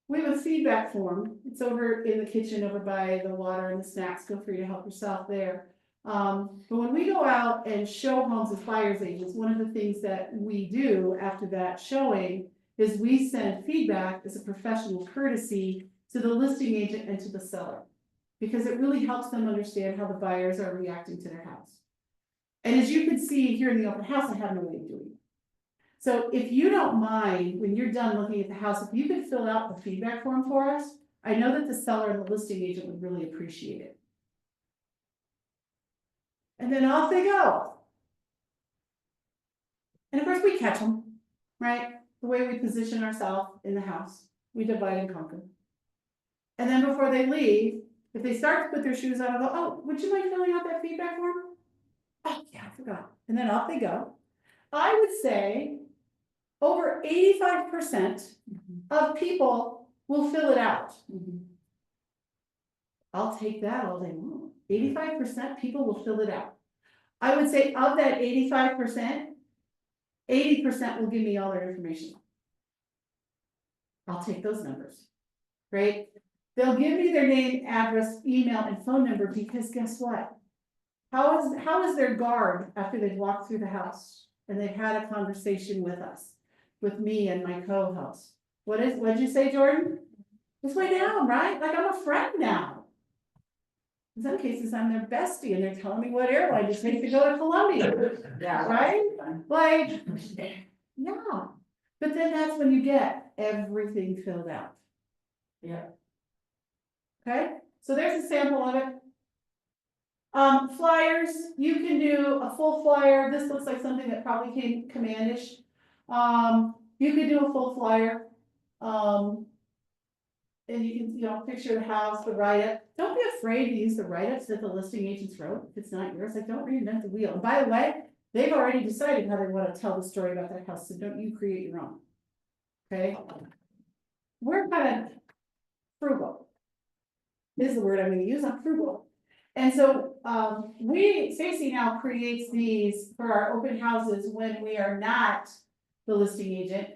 We have a feedback form. It's over in the kitchen, over by the water and the snacks. Feel free to help yourself there. But when we go out and show homes as buyer's agents, one of the things that we do after that showing is we send feedback as a professional courtesy to the listing agent and to the seller. Because it really helps them understand how the buyers are reacting to their house. And as you can see here in the open house, I have no way of doing it. So if you don't mind, when you're done looking at the house, if you could fill out the feedback form for us, I know that the seller and the listing agent would really appreciate it. And then off they go. And of course we catch them, right? The way we position ourselves in the house, we divide and conquer. And then before they leave, If they start to put their shoes on, I'll go, oh, would you mind filling out that feedback form? Oh, yeah, I forgot. And then off they go. I would say over 85% of people will fill it out. I'll take that all day long. 85% people will fill it out. I would say of that 85%, 80% will give me all their information. I'll take those numbers, right? They'll give me their name, address, email, and phone number, because guess what? How is their guard after they've walked through the house and they've had a conversation with us, with me and my co-host? What'd you say, Jordan? It's way down, right? Like I'm a friend now. In some cases, I'm their bestie and they're telling me what airline to take to go to Columbia. Yeah. Right? Like, yeah. But then that's when you get everything filled out. Yeah. Okay, so there's a sample of it. Flyers, you can do a full flyer. This looks like something that probably came commandish. You could do a full flyer. And you can, picture the house, the write-up. Don't be afraid to use the write-ups that the listing agents wrote. If it's not yours, like, don't reinvent the wheel. And by the way, they've already decided how they want to tell the story about their house, so don't you create your own. Okay? We're kind of frugal. This is the word I'm going to use. I'm frugal. And so Stacy now creates these for our open houses when we are not the listing agent.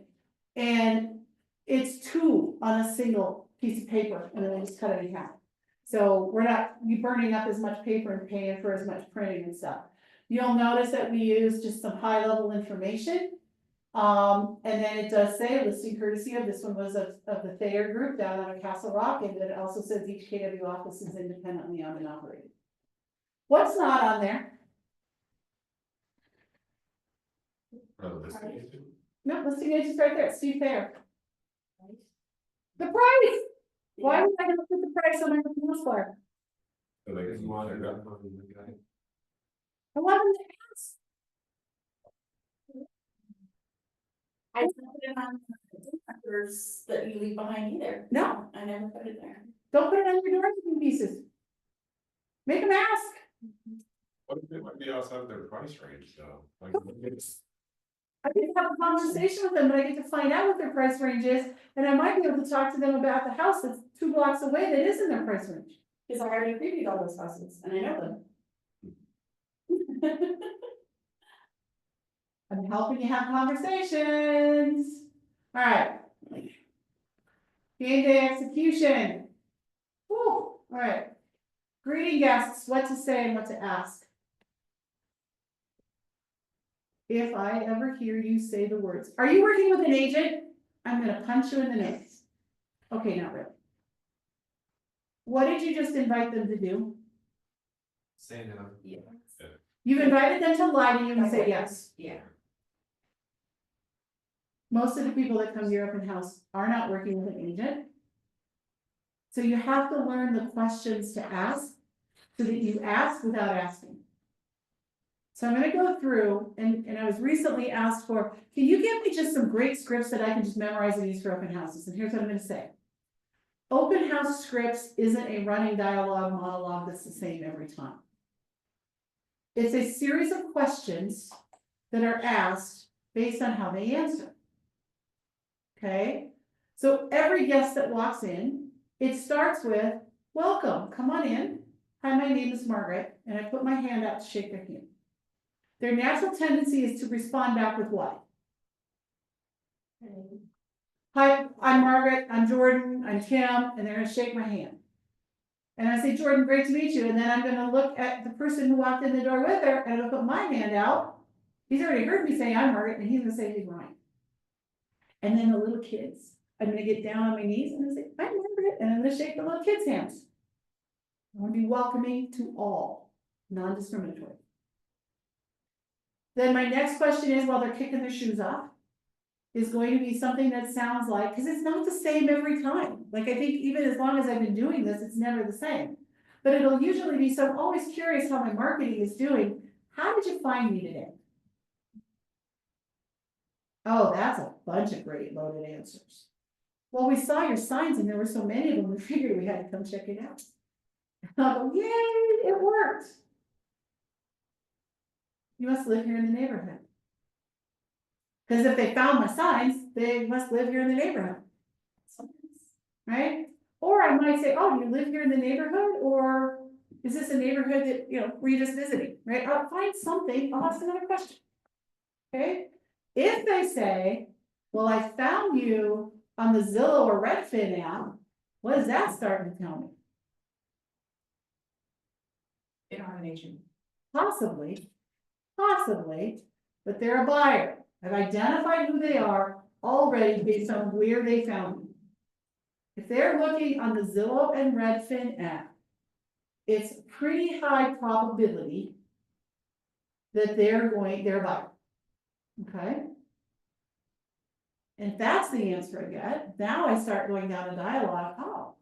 And it's 2 on a single piece of paper, and then we just cut it in half. So we're not burning up as much paper and paying for as much printing and stuff. You'll notice that we use just some high level information. And then it does say listing courtesy of, this one was of the Thayer Group down out of Castle Rock, and then it also says each KW office is independently owned and operated. What's not on there? Listing agent? No, listing agent's right there, Steve Thayer. The price! Why would I gonna put the price on my proposal for? So they can monitor that. I want them to ask. I didn't put it on the markers that you leave behind either. No. I never put it there. Don't put it on your door in pieces. Make them ask. What if they might be outside of their price range though? Like, I get to have a conversation with them, but I get to find out what their price range is, and I might be able to talk to them about the house that's 2 blocks away that is in their price range. Because I already previewed all those houses and I know them. I'm helping you have conversations. All right. Game day execution. Whew. All right. Greeting guests, what to say and what to ask. If I ever hear you say the words, are you working with an agent? I'm gonna punch you in the nose. Okay, not really. What did you just invite them to do? Say no. Yeah. You've invited them to lie to you and say yes. Yeah. Most of the people that come to your open house are not working with an agent. So you have to learn the questions to ask so that you ask without asking. So I'm gonna go through, and I was recently asked for, can you give me just some great scripts that I can just memorize and use for open houses? And here's what I'm gonna say. Open house scripts isn't a running dialogue monologue that's the same every time. It's a series of questions that are asked based on how they answer. Okay, so every guest that walks in, it starts with, welcome, come on in. Hi, my name is Margaret, and I put my hand out to shake their hand. Their natural tendency is to respond back with what? Hi, I'm Margaret, I'm Jordan, I'm Kim, and they're gonna shake my hand. And I say, Jordan, great to meet you, and then I'm gonna look at the person who walked in the door with her, and I'll put my hand out. He's already heard me say I'm Margaret, and he's gonna say he's Ryan. And then the little kids, I'm gonna get down on my knees and I say, I'm Margaret, and I'm gonna shake the little kids' hands. I wanna be welcoming to all, non-discriminatory. Then my next question is, while they're kicking their shoes off, is going to be something that sounds like, because it's not the same every time. Like, I think even as long as I've been doing this, it's never the same. But it'll usually be, so I'm always curious how my marketing is doing. How did you find me today? Oh, that's a bunch of great loaded answers. Well, we saw your signs and there were so many of them, we figured we had to come check it out. And I'll go, yay, it worked. You must live here in the neighborhood. Because if they found my signs, they must live here in the neighborhood. Right? Or I might say, oh, you live here in the neighborhood, or is this a neighborhood that, you know, we're just visiting, right? I'll find something, I'll ask another question. Okay? If they say, well, I found you on the Zillow or Redfin app, what is that starting to tell me? They don't have an agent. Possibly, but they're a buyer. I've identified who they are already based on where they found me. If they're looking on the Zillow and Redfin app, it's pretty high probability that they're a buyer. Okay? And if that's the answer I get, now I start going down a dialogue,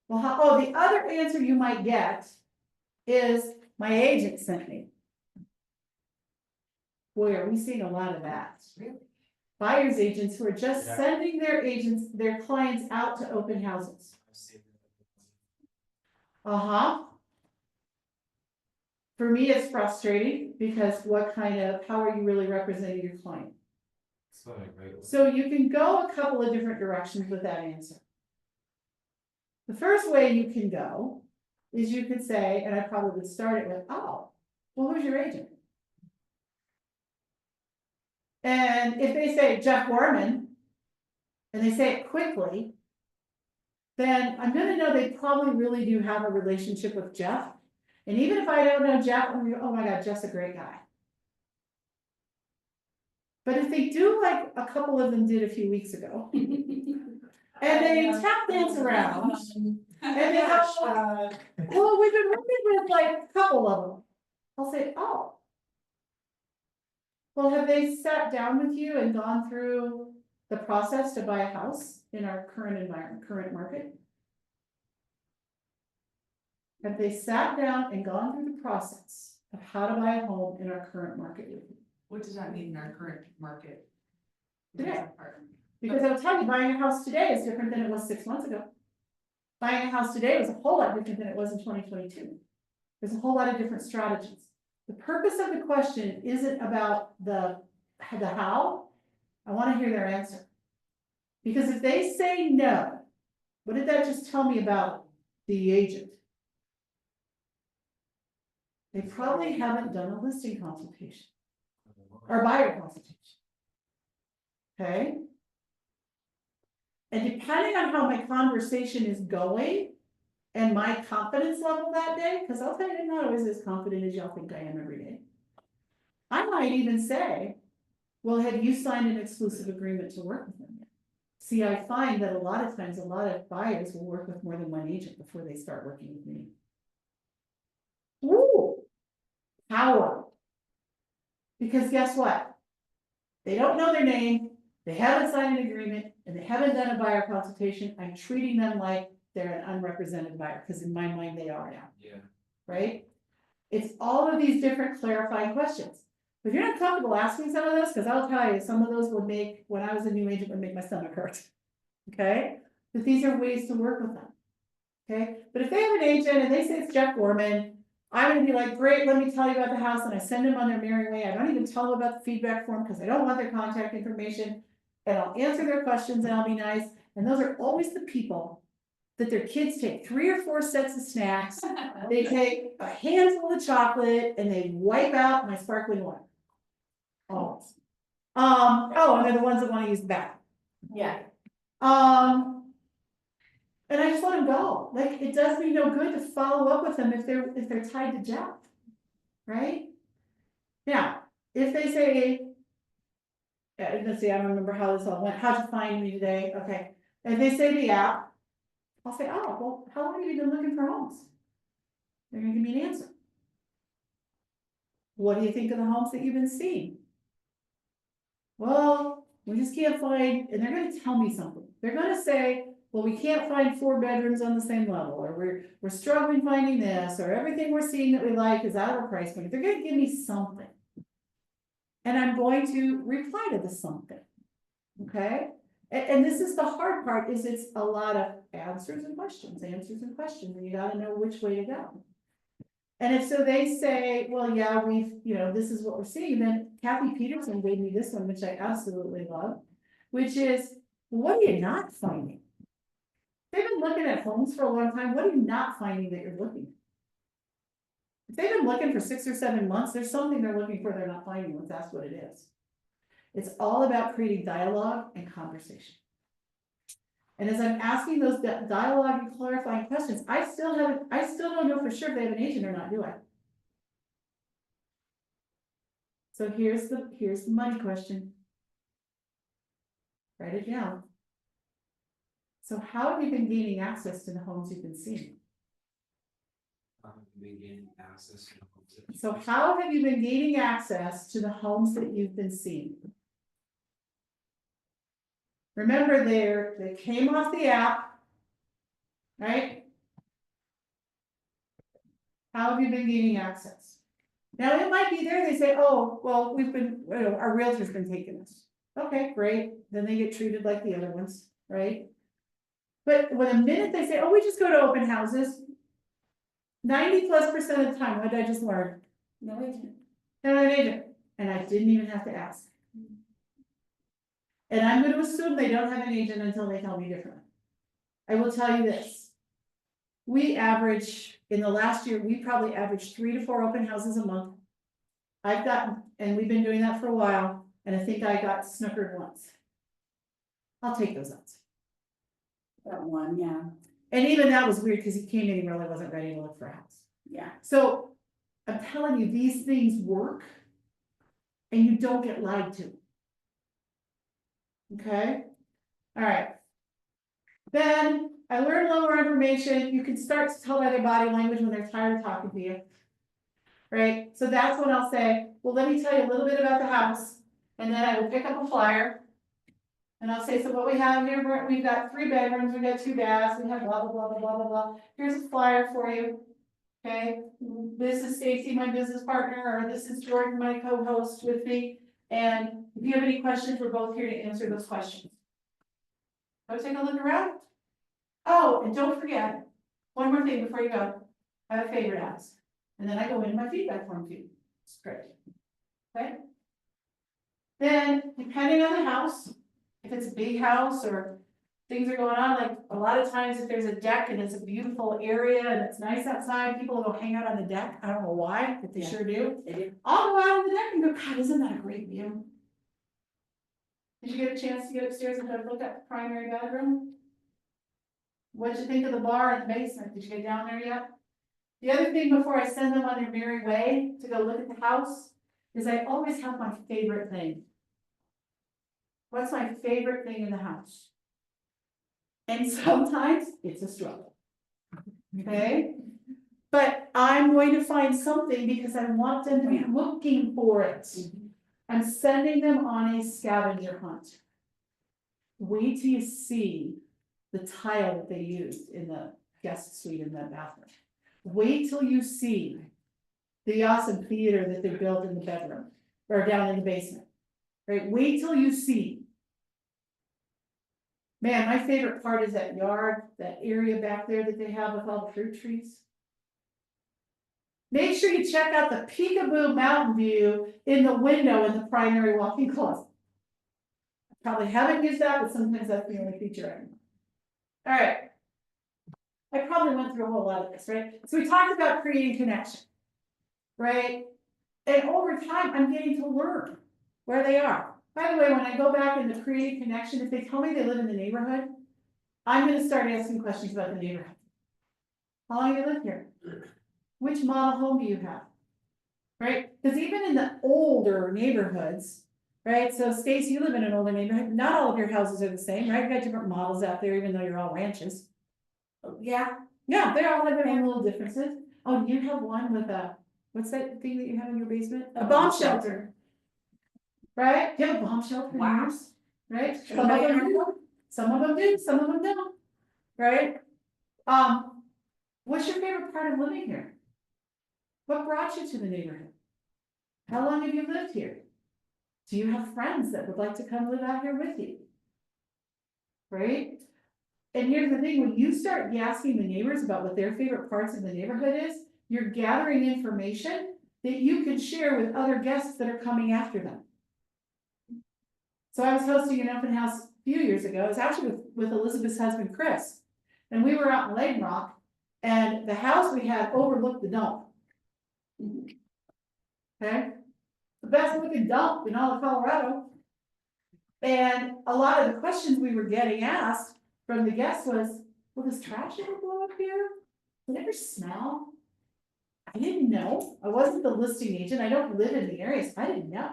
the other answer you might get is my agent sent me. Boy, are we seeing a lot of that. Buyer's agents who are just sending their clients out to open houses. For me, it's frustrating because how are you really representing your client? So you can go a couple of different directions with that answer. The first way you can go is you could say, and I probably would start it with, oh, well, who's your agent? And if they say Jeff Gorman, and they say it quickly, then I'm gonna know they probably really do have a relationship with Jeff. And even if I don't know Jeff, I'm gonna go, oh my God, Jeff's a great guy. But if they do like a couple of them did a few weeks ago, and they tap dance around, and they have, well, we've been working with like a couple of them, I'll say, oh. Well, have they sat down with you and gone through the process to buy a house in our current environment, current market? Have they sat down and gone through the process of how to buy a home in our current market? What does that mean in our current market? Today. Because I'll tell you, buying a house today is different than it was 6 months ago. Buying a house today was a whole lot different than it was in 2022. There's a whole lot of different strategies. The purpose of the question isn't about the how. I want to hear their answer. Because if they say no, what did that just tell me about the agent? They probably haven't done a listing consultation or buyer consultation. Okay? And depending on how my conversation is going and my confidence level that day, because I'll tell you, I'm not always as confident as y'all think I am every day. I might even say, well, have you signed an exclusive agreement to work with them yet? See, I find that a lot of times, a lot of buyers will work with more than one agent before they start working with me. Ooh, power. Because guess what? They don't know their name, they haven't signed an agreement, and they haven't done a buyer consultation. I'm treating them like they're an unrepresented buyer, because in my mind, they are now. Yeah. Right? It's all of these different clarifying questions. If you're not comfortable asking some of this, because I'll tell you, some of those would make, when I was a new agent, would make my stomach hurt. Okay? But these are ways to work with them. Okay? But if they have an agent and they say it's Jeff Gorman, I'm gonna be like, great, let me tell you about the house, and I send them on their merry way. I don't even tell them about the feedback form because I don't want their contact information. And I'll answer their questions and I'll be nice. And those are always the people that their kids take 3 or 4 sets of snacks. They take a handful of chocolate and they wipe out my sparkling water. Always. And they're the ones that want to use the bathroom. Yeah. And I just let them go. Like, it does me no good to follow up with them if they're tied to Jeff. Right? Now, if they say, let's see, I don't remember how this all went. How'd you find me today? Okay. If they say the app, I'll say, oh, well, how long have you been looking for homes? They're gonna give me an answer. What do you think of the homes that you've been seeing? Well, we just can't find, and they're gonna tell me something. They're gonna say, well, we can't find 4 bedrooms on the same level, or we're struggling finding this, or everything we're seeing that we like is out of our price point. They're gonna give me something. And I'm going to reply to the something. Okay? And this is the hard part, is it's a lot of answers and questions, and you gotta know which way to go. And if so they say, well, yeah, this is what we're seeing, then Kathy Peterson gave me this one, which I absolutely love, which is, what are you not finding? They've been looking at homes for a long time, what are you not finding that you're looking? If they've been looking for 6 or 7 months, there's something they're looking for, they're not finding, let's ask what it is. It's all about creating dialogue and conversation. And as I'm asking those dialogue and clarifying questions, I still don't know for sure if they have an agent or not, do I? So here's the money question. Write it down. So how have you been gaining access to the homes you've been seeing? Gaining access to homes that- So how have you been gaining access to the homes that you've been seeing? Remember they came off the app, right? How have you been gaining access? Now, it might be there, they say, oh, well, our realtor's been taking us. Okay, great, then they get treated like the other ones, right? But when the minute they say, oh, we just go to open houses, 90+% of the time, what did I just learn? No agent. They're not an agent, and I didn't even have to ask. And I'm gonna assume they don't have an agent until they tell me differently. I will tell you this. We average, in the last year, we probably averaged 3 to 4 open houses a month. And we've been doing that for a while, and I think I got snookered once. I'll take those odds. That one, yeah, And even that was weird, because he came in, he really wasn't ready to look for a house. yeah. So, I'm telling you, these things work, and you don't get lied to. Okay? All right. Then, I learned a little more information, you can start to tell by their body language when they're tired of talking to you. Right, so that's when I'll say, well, let me tell you a little bit about the house, and then I will pick up a flyer. And I'll say, so what we have here, we've got 3 bedrooms, we've got 2 baths, we have blah, blah, blah, blah, blah, blah, blah. Here's a flyer for you. Okay, this is Stacy, my business partner, or this is Jordan, my co-host with me. And if you have any questions, we're both here to answer those questions. Go take a look around. Oh, and don't forget, one more thing before you go. I have a favorite ask. And then I go into my feedback form too. It's great. Okay? Then, depending on the house, if it's a big house or things are going on, like a lot of times if there's a deck and it's a beautiful area and it's nice outside, people will go hang out on the deck. I don't know why, but they sure do. They do. I'll go out on the deck and go, God, isn't that a great view? Did you get a chance to get upstairs and have a look at the primary bedroom? What'd you think of the bar in the basement? Did you get down there yet? The other thing before I send them on their merry way to go look at the house is I always have my favorite thing. What's my favorite thing in the house? And sometimes it's a struggle. Okay? But I'm going to find something because I want them to be looking for it. I'm sending them on a scavenger hunt. Wait till you see the tile that they used in the guest suite in the bathroom. Wait till you see the awesome theater that they built in the bedroom or down in the basement. Right? Wait till you see. Man, my favorite part is that yard, that area back there that they have with all the fruit trees. Make sure you check out the Peekaboo Mountain View in the window in the primary walk-in closet. I probably haven't used that, but sometimes that's the only feature I know. All right. I probably went through a whole lot of this, right? So we talked about creating connection, right? And over time, I'm getting to learn where they are. By the way, when I go back into creating connection, if they tell me they live in the neighborhood, I'm gonna start asking questions about the neighborhood. How long have you lived here? Which model home do you have? Right? Because even in the older neighborhoods, right? So Stacy, you live in an older neighborhood, not all of your houses are the same, right? You've got different models out there, even though you're all ranches. Yeah, Yeah, they all have their own little differences. Oh, you have one with a, what's that thing that you have in your basement? A bomb shelter. Right? Do you have a bomb shelter in Wow. yours? Right? Some of them do, some of them don't. Right? What's your favorite part of living here? What brought you to the neighborhood? How long have you lived here? Do you have friends that would like to come live out here with you? Right? And here's the thing, when you start asking the neighbors about what their favorite parts of the neighborhood is, you're gathering information that you can share with other guests that are coming after them. So I was hosting an open house a few years ago, it was actually with Elizabeth's husband, Chris. And we were out in Lake Rock, and the house we had overlooked the dump. Okay? The best looking dump in all of Colorado. And a lot of the questions we were getting asked from the guests was, will this trash ever blow up here? Will it ever smell? I didn't know. I wasn't the listing agent. I don't live in the area, so I didn't know.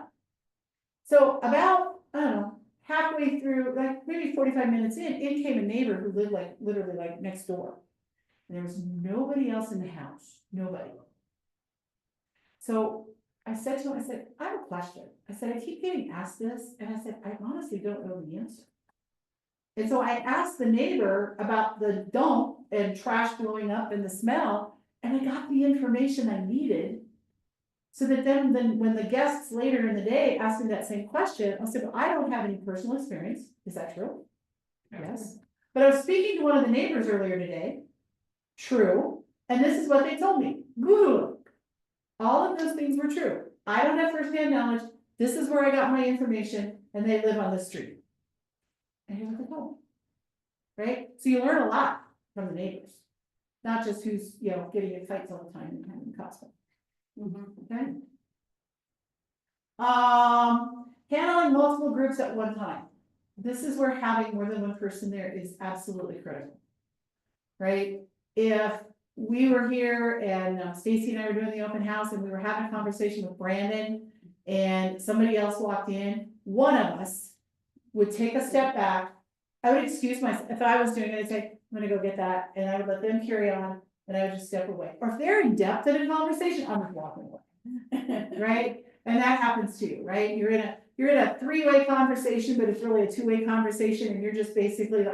So about, I don't know, halfway through, like maybe 45 minutes in came a neighbor who lived like literally like next door. And there was nobody else in the house, nobody. So I said to him, I said, I have a question. I said, I keep getting asked this, and I said, I honestly don't know the answer. And so I asked the neighbor about the dump and trash blowing up and the smell, and I got the information I needed. So that then when the guests later in the day asked me that same question, I said, well, I don't have any personal experience. Is that true? Yes. But I was speaking to one of the neighbors earlier today. True. And this is what they told me. Google. All of those things were true. I don't have firsthand knowledge. This is where I got my information, and they live on the street. And here's what they told me. Right? So you learn a lot from the neighbors, not just who's, you know, getting in fights all the time and having Costco. Okay? Handling multiple groups at one time. This is where having more than one person there is absolutely critical. Right? If we were here and Stacy and I were doing the open house and we were having a conversation with Brandon and somebody else walked in, one of us would take a step back. I would excuse myself. If I was doing it, I'd say, I'm gonna go get that. And I would let them carry on and I would just step away. Or if they're in depth in a conversation, I'm just walking away. Right? And that happens too, right? You're in a three-way conversation, but it's really a two-way conversation and you're just basically the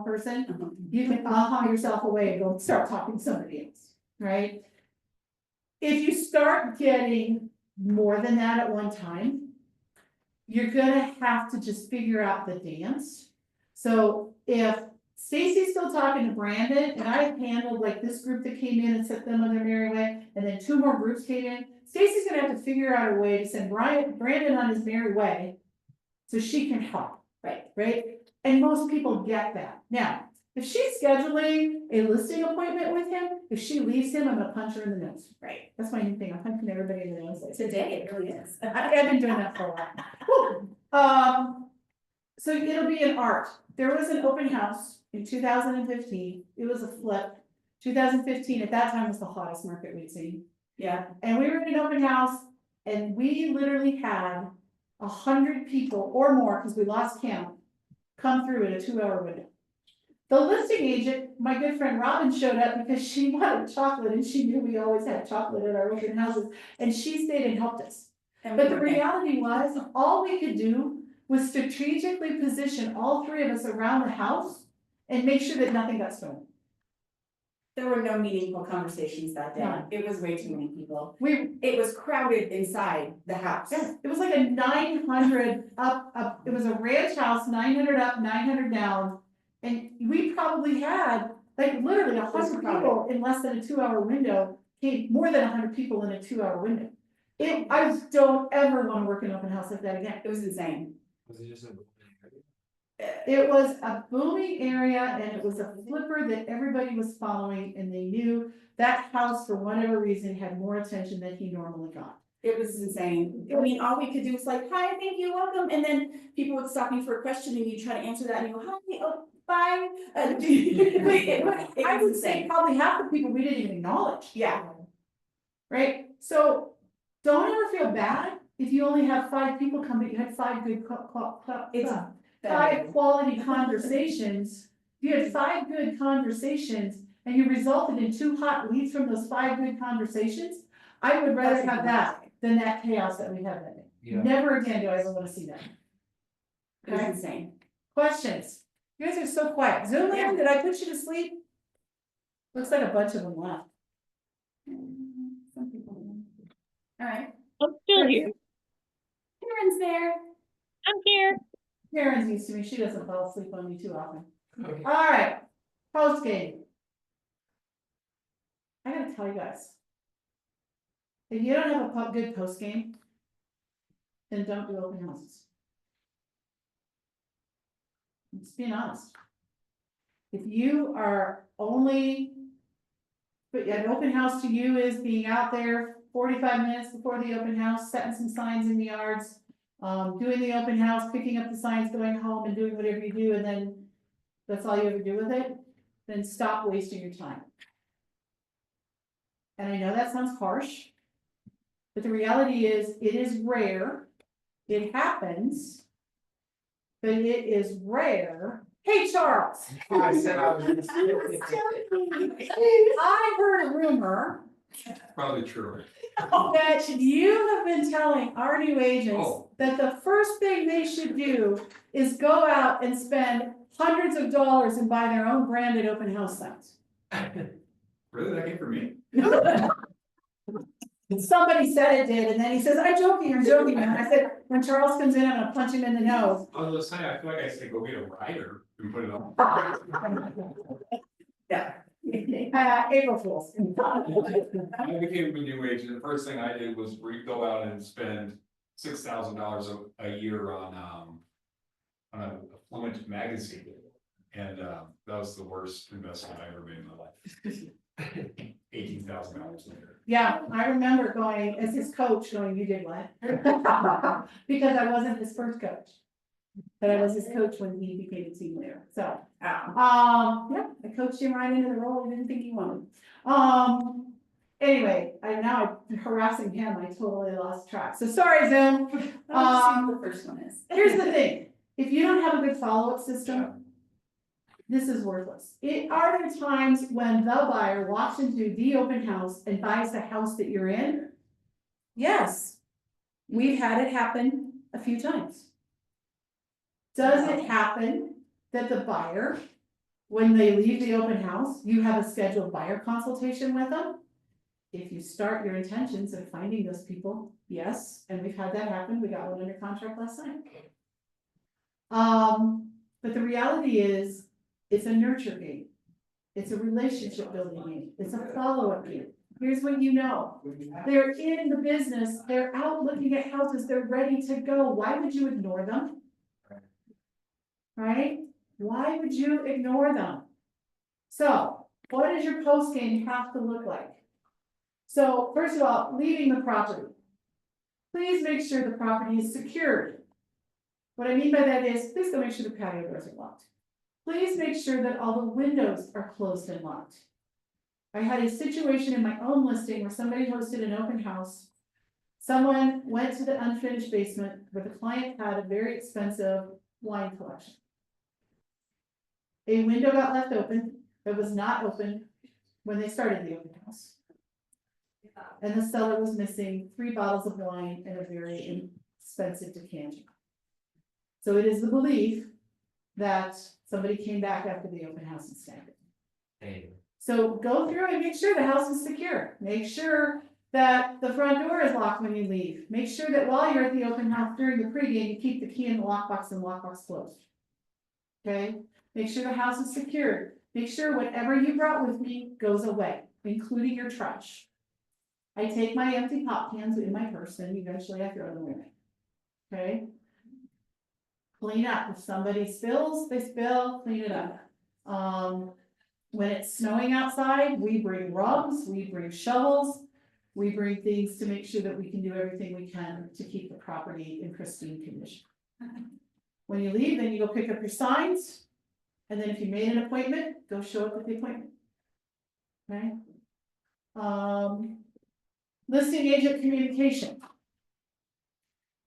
person. You can yourself away and go start talking to somebody else, right? If you start getting more than that at one time, you're gonna have to just figure out the dance. So if Stacy's still talking to Brandon and I handled like this group that came in and set them on their merry way, and then two more groups came in, Stacy's gonna have to figure out a way to send Brandon on his merry way so she can help, right? And most people get that. Now, if she's scheduling a listing appointment with him, if she leaves him, I'm gonna punch her in the nose. Right. That's my new thing. I'm punching everybody in the nose. Today, it really is. I've been doing that for a while. So it'll be an art. There was an open house in 2015. It was a flip. 2015 at that time was the hottest market we'd seen. Yeah. And we were in an open house and we literally had 100 people or more, because we lost count, come through in a 2-hour window. The listing agent, my good friend Robin, showed up because she wanted chocolate and she knew we always had chocolate at our open houses, and she stayed and helped us. But the reality was, all we could do was strategically position all three of us around the house and make sure that nothing got stolen. There were no meaningful conversations that day. None. It was way too many people. We, It was crowded inside the house. yes, it was like a 900 up, it was a ranch house, 900 up, 900 down. And we probably had, like, literally 100 people in less than a 2-hour window, more than 100 people in a 2-hour window. I just don't ever want to work in an open house like that again. It was insane. Was it just a? It was a booming area and it was a flipper that everybody was following, and they knew that house, for whatever reason, had more attention than he normally got. It was insane. I mean, all we could do was like, hi, thank you, welcome. And then people would stop you for a question and you try to answer that and you go, hi, oh, bye. I would say probably half the people we didn't even acknowledge. Yeah. Right? So don't ever feel bad if you only have 5 people come, but you had 5 good It's 5 quality conversations. If you had 5 good conversations and you resulted in 2 hot leads from those 5 good conversations, I would rather have that than that chaos that we have that day. Yeah. Never again do I ever want to see that. It was Okay, insane. questions? You guys are so quiet. Zoom land, did I put you to sleep? Looks like a bunch of them left. Some people. All right, I'm still here. Karen's there. I'm here. Karen's used to me. She doesn't fall asleep on me too often. Alright, post game. I gotta tell you guys. If you don't have a good post game, then don't do open houses. I'm just being honest. If you are only. But an open house to you is being out there 45 minutes before the open house, setting some signs in the yards. Doing the open house, picking up the signs, going home and doing whatever you do, and then that's all you ever do with it, then stop wasting your time. And I know that sounds harsh, but the reality is, it is rare, it happens, but it is rare. Hey, Charles! I said I was. I heard a rumor Probably true. that you have been telling our new agents Oh. that the first thing they should do is go out and spend hundreds of dollars and buy their own branded open house signs. Really, that came from me? Somebody said it did, and then he says, I'm joking, and I said, when Charles comes in, I'm gonna punch him in the nose. I was just saying, I feel like I said, go get a writer and put it on. Yeah. April Fools. I became a new agent, the first thing I did was go out and spend $6,000 a year on a Fluent magazine. And that was the worst investment I ever made in my life. $18,000 later. Yeah, I remember going, as his coach, going, you did what? Because I wasn't his first coach. But I was his coach when he became a team leader, so. Yeah, I coached him right into the role I didn't think he wanted. Anyway, I'm harassing him, I totally lost track, so sorry, Zoom. The first one is. Here's the thing, if you don't have a good follow-up system, this is worthless. Are there times when the buyer walks into the open house and buys the house that you're in? Yes, we've had it happen a few times. Does it happen that the buyer, when they leave the open house, you have a scheduled buyer consultation with them? If you start your intentions of finding those people, yes, and we've had that happen, we got one under contract last night. But the reality is, it's a nurture game. It's a relationship building game. It's a follow-up game. Here's what you know. They're in the business, they're out looking at houses, they're ready to go. Why would you ignore them? Right? Why would you ignore them? So, what does your post game have to look like? So, first of all, leaving the property. Please make sure the property is secured. What I mean by that is, please go make sure the patio doors are locked. Please make sure that all the windows are closed and locked. I had a situation in my own listing where somebody hosted an open house. Someone went to the unfinished basement where the client had a very expensive wine collection. A window got left open that was not open when they started the open house. And the seller was missing 3 bottles of wine and a very expensive decanter. So it is the belief that somebody came back after the open house and snagged it. So go through and make sure the house is secure. Make sure that the front door is locked when you leave. Make sure that while you're at the open house during the pregame, you keep the key in the lockbox and lockbox closed. Okay? Make sure the house is secured. Make sure whatever you brought with me goes away, including your trash. I take my empty pop cans in my purse and eventually I throw them away. Okay? Clean up. If somebody spills, they spill, clean it up. When it's snowing outside, we bring rugs, we bring shovels, we bring things to make sure that we can do everything we can to keep the property in pristine condition. When you leave, then you go pick up your signs, and then if you made an appointment, go show up at the appointment. Okay? Listing agent communication.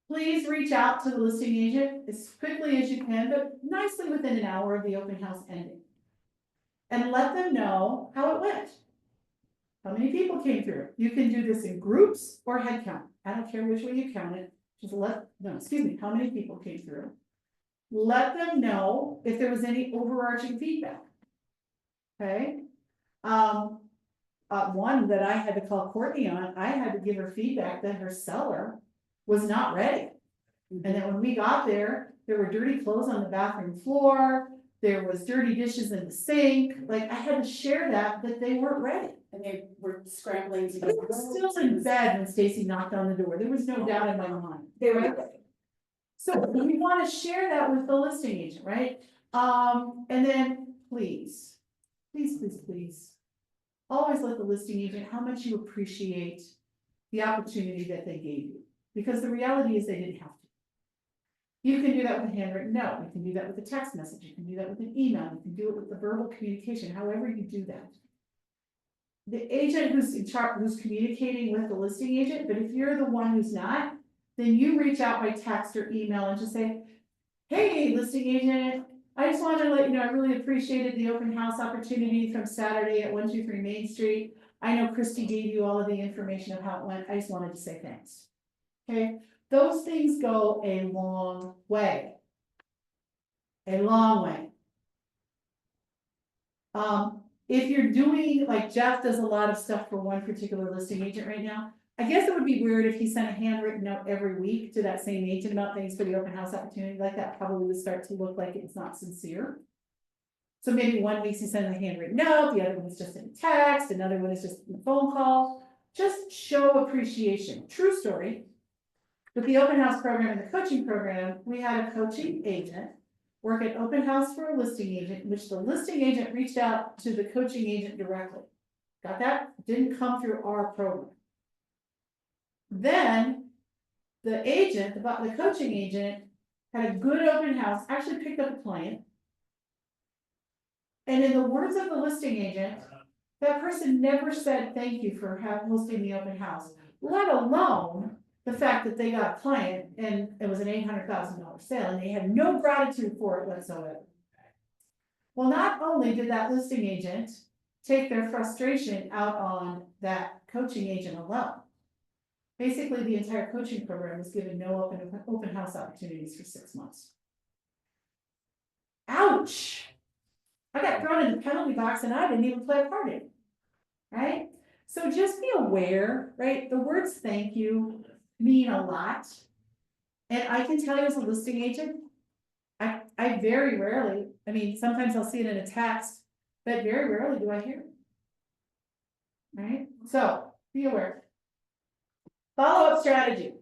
Please reach out to the listing agent as quickly as you can, but nicely within an hour of the open house ending. And let them know how it went. How many people came through? You can do this in groups or head count. I don't care which way you count it. Just how many people came through. Let them know if there was any overarching feedback. Okay? One that I had to call Courtney on, I had to give her feedback that her seller was not ready. And then when we got there, there were dirty clothes on the bathroom floor. there was dirty dishes in the sink, like I had to share that they weren't ready. And they were scrambling to I get. was still in bed when Stacy knocked on the door, there was no doubt in my mind. They were ready. So we wanna share that with the listing agent, right? And then please, always let the listing agent how much you appreciate the opportunity that they gave you. Because the reality is they didn't have to. You can do that with a handwritten note, you can do that with a text message, you can do that with an email, you can do it with the verbal communication, however you do that. The agent who's in charge, who's communicating with the listing agent, but if you're the one who's not, then you reach out by text or email and just say, hey, listing agent, I just wanted to let you know, I really appreciated the open house opportunity from Saturday at 123 Main Street. I know Christy gave you all of the information of how it went, I just wanted to say thanks. Okay, those things go a long way. A long way. If you're doing, like Jeff does a lot of stuff for one particular listing agent right now, I guess it would be weird if he sent a handwritten note every week to that same agent about things for the open house opportunity, like that probably would start to look like it's not sincere. So maybe one week he sends a handwritten note, the other one is just in text, another one is just a phone call. Just show appreciation. True story. With the open house program and the coaching program, we had a coaching agent work at open house for a listing agent, in which the listing agent reached out to the coaching agent directly. Got that? Didn't come through our program. Then the agent, the coaching agent, had a good open house, actually picked up a client. And in the words of the listing agent, that person never said thank you for hosting the open house, let alone the fact that they got a client and it was an $800,000 sale and they had no gratitude for it whatsoever. Well, not only did that listing agent take their frustration out on that coaching agent alone, basically the entire coaching program was given no open house opportunities for 6 months. Ouch! I got thrown in the penalty box and I didn't even play a part in it, right? So just be aware, right? The words thank you mean a lot. And I can tell you as a listing agent, I very rarely, I mean, sometimes I'll see it in a text, but very rarely do I hear it. Right? So be aware. Follow-up strategy.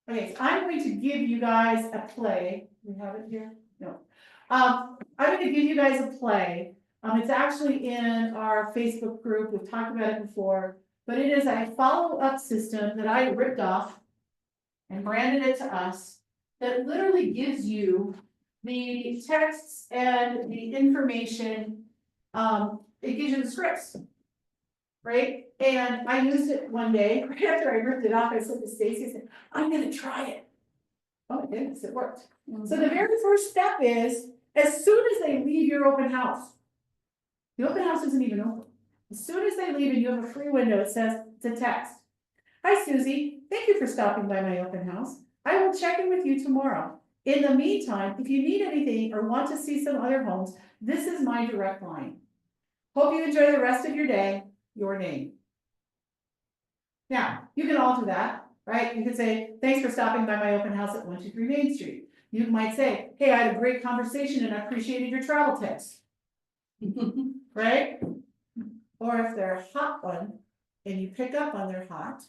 Okay, so I'm going to give you guys a play. We have it here? No. I'm going to give you guys a play. It's actually in our Facebook group. We've talked about it before, but it is a follow-up system that I ripped off and branded it to us that literally gives you the texts and the information. It gives you the scripts, right? And I used it one day, right after I ripped it off, I said to Stacy, I said, I'm gonna try it. Oh my goodness, it worked. So the very first step is, as soon as they leave your open house, the open house isn't even open. As soon as they leave and you have a free window, it says, it's a text. Hi, Susie. Thank you for stopping by my open house. I will check in with you tomorrow. In the meantime, if you need anything or want to see some other homes, this is my direct line. Hope you enjoy the rest of your day. Your name. Now, you can alter that, right? You could say, thanks for stopping by my open house at 123 Main Street. You might say, hey, I had a great conversation and I appreciated your travel tips. Right? Or if they're a hot one and you pick up on their hot,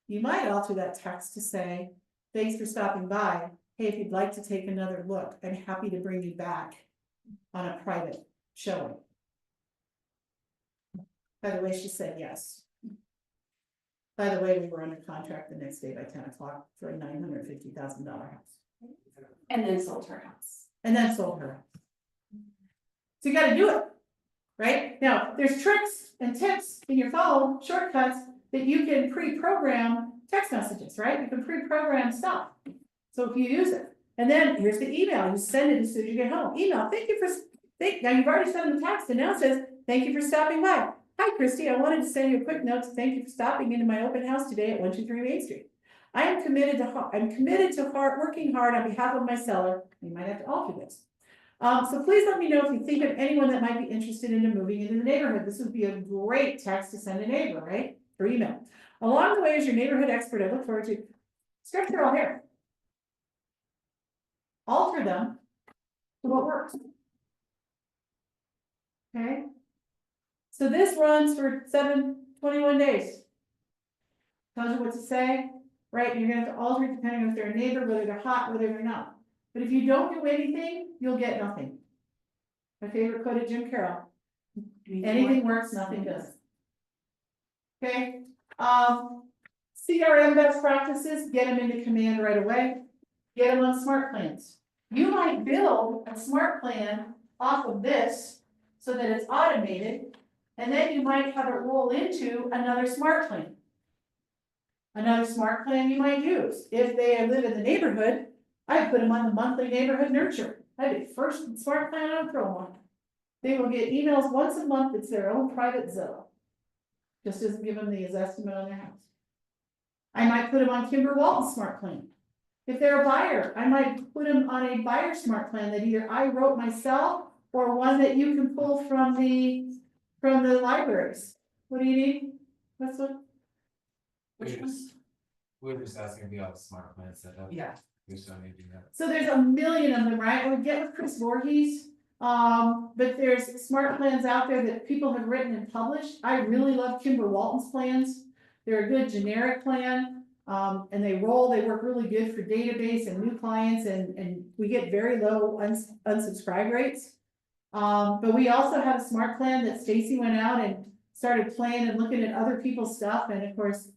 you might alter that text to say, thanks for stopping by. Hey, if you'd like to take another look, I'm happy to bring you back on a private showing. By the way, she said yes. By the way, we were under contract the next day by 10 o'clock for a $950,000 house. And then sold her house. And then sold her house. So you gotta do it, right? Now, there's tricks and tips in your phone, shortcuts, that you can pre-program text messages, right? You can pre-program stuff. So if you use it, and then here's the email, you send it as soon as you get home. Email, thank you for, now you've already sent them a text and now it says, thank you for stopping by. Hi, Christy, I wanted to send you a quick note to thank you for stopping into my open house today at 123 Main Street. I am committed to working hard on behalf of my seller. You might have to alter this. So please let me know if you think of anyone that might be interested in moving into the neighborhood. This would be a great text to send a neighbor, right? Or email. Along the way, as your neighborhood expert, I look forward to scripts are all here. Alter them to what works. Okay? So this runs for 21 days. Tells you what to say, right? You're gonna have to alter it depending on if they're a neighbor, whether they're hot, whether they're not. But if you don't do anything, you'll get nothing. My favorite quote of Jim Carroll, anything works, nothing does. Okay, CRM best practices, get them into command right away. Get them on smart plans. You might build a smart plan off of this so that it's automated. And then you might have it roll into another smart plan. Another smart plan you might use, if they live in the neighborhood, I put them on the monthly neighborhood nurture. That'd be the first smart plan I would throw them on. They will get emails once a month, it's their own private Zillow. Just as give them the estimate on their house. I might put them on Kimber Walton's smart plan. If they're a buyer, I might put them on a buyer smart plan that either I wrote myself or one that you can pull from the libraries. What do you need? What's what? Which one? We're just asking if you have a smart plan set up. Yeah. We still need to do that. So there's a million of them, right? Or get with Chris Voorhees. But there's smart plans out there that people have written and published. I really love Kimber Walton's plans. They're a good generic plan. And they work really good for database and new clients and we get very low unsubscribe rates. But we also have a smart plan that Stacy went out and started playing and looking at other people's stuff. And of course,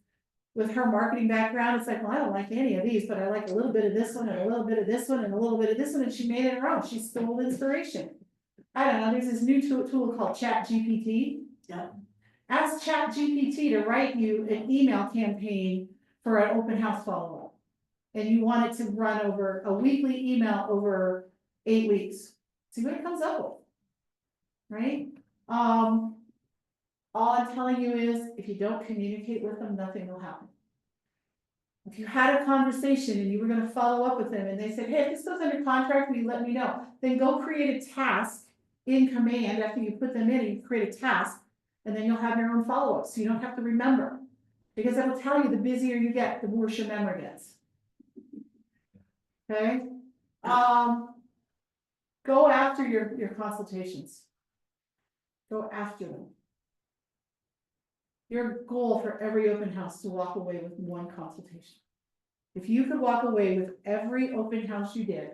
with her marketing background, it's like, well, I don't like any of these, but I like a little bit of this one and a little bit of this one and a little bit of this one. And she made it her own. She stole inspiration. I don't know, there's this new tool called ChatGPT. Yeah. Ask ChatGPT to write you an email campaign for an open house follow-up. And you want it to run over a weekly email over 8 weeks. See what it comes up with. Right? All I'm telling you is, if you don't communicate with them, nothing will happen. If you had a conversation and you were gonna follow up with them and they said, hey, if this goes under contract, will you let me know? Then go create a task in command after you put them in, and you create a task, and then you'll have your own follow-up, so you don't have to remember. Because I will tell you, the busier you get, the worse your memory gets. Okay? Go after your consultations. Go after them. Your goal for every open house to walk away with one consultation. If you could walk away with every open house you did,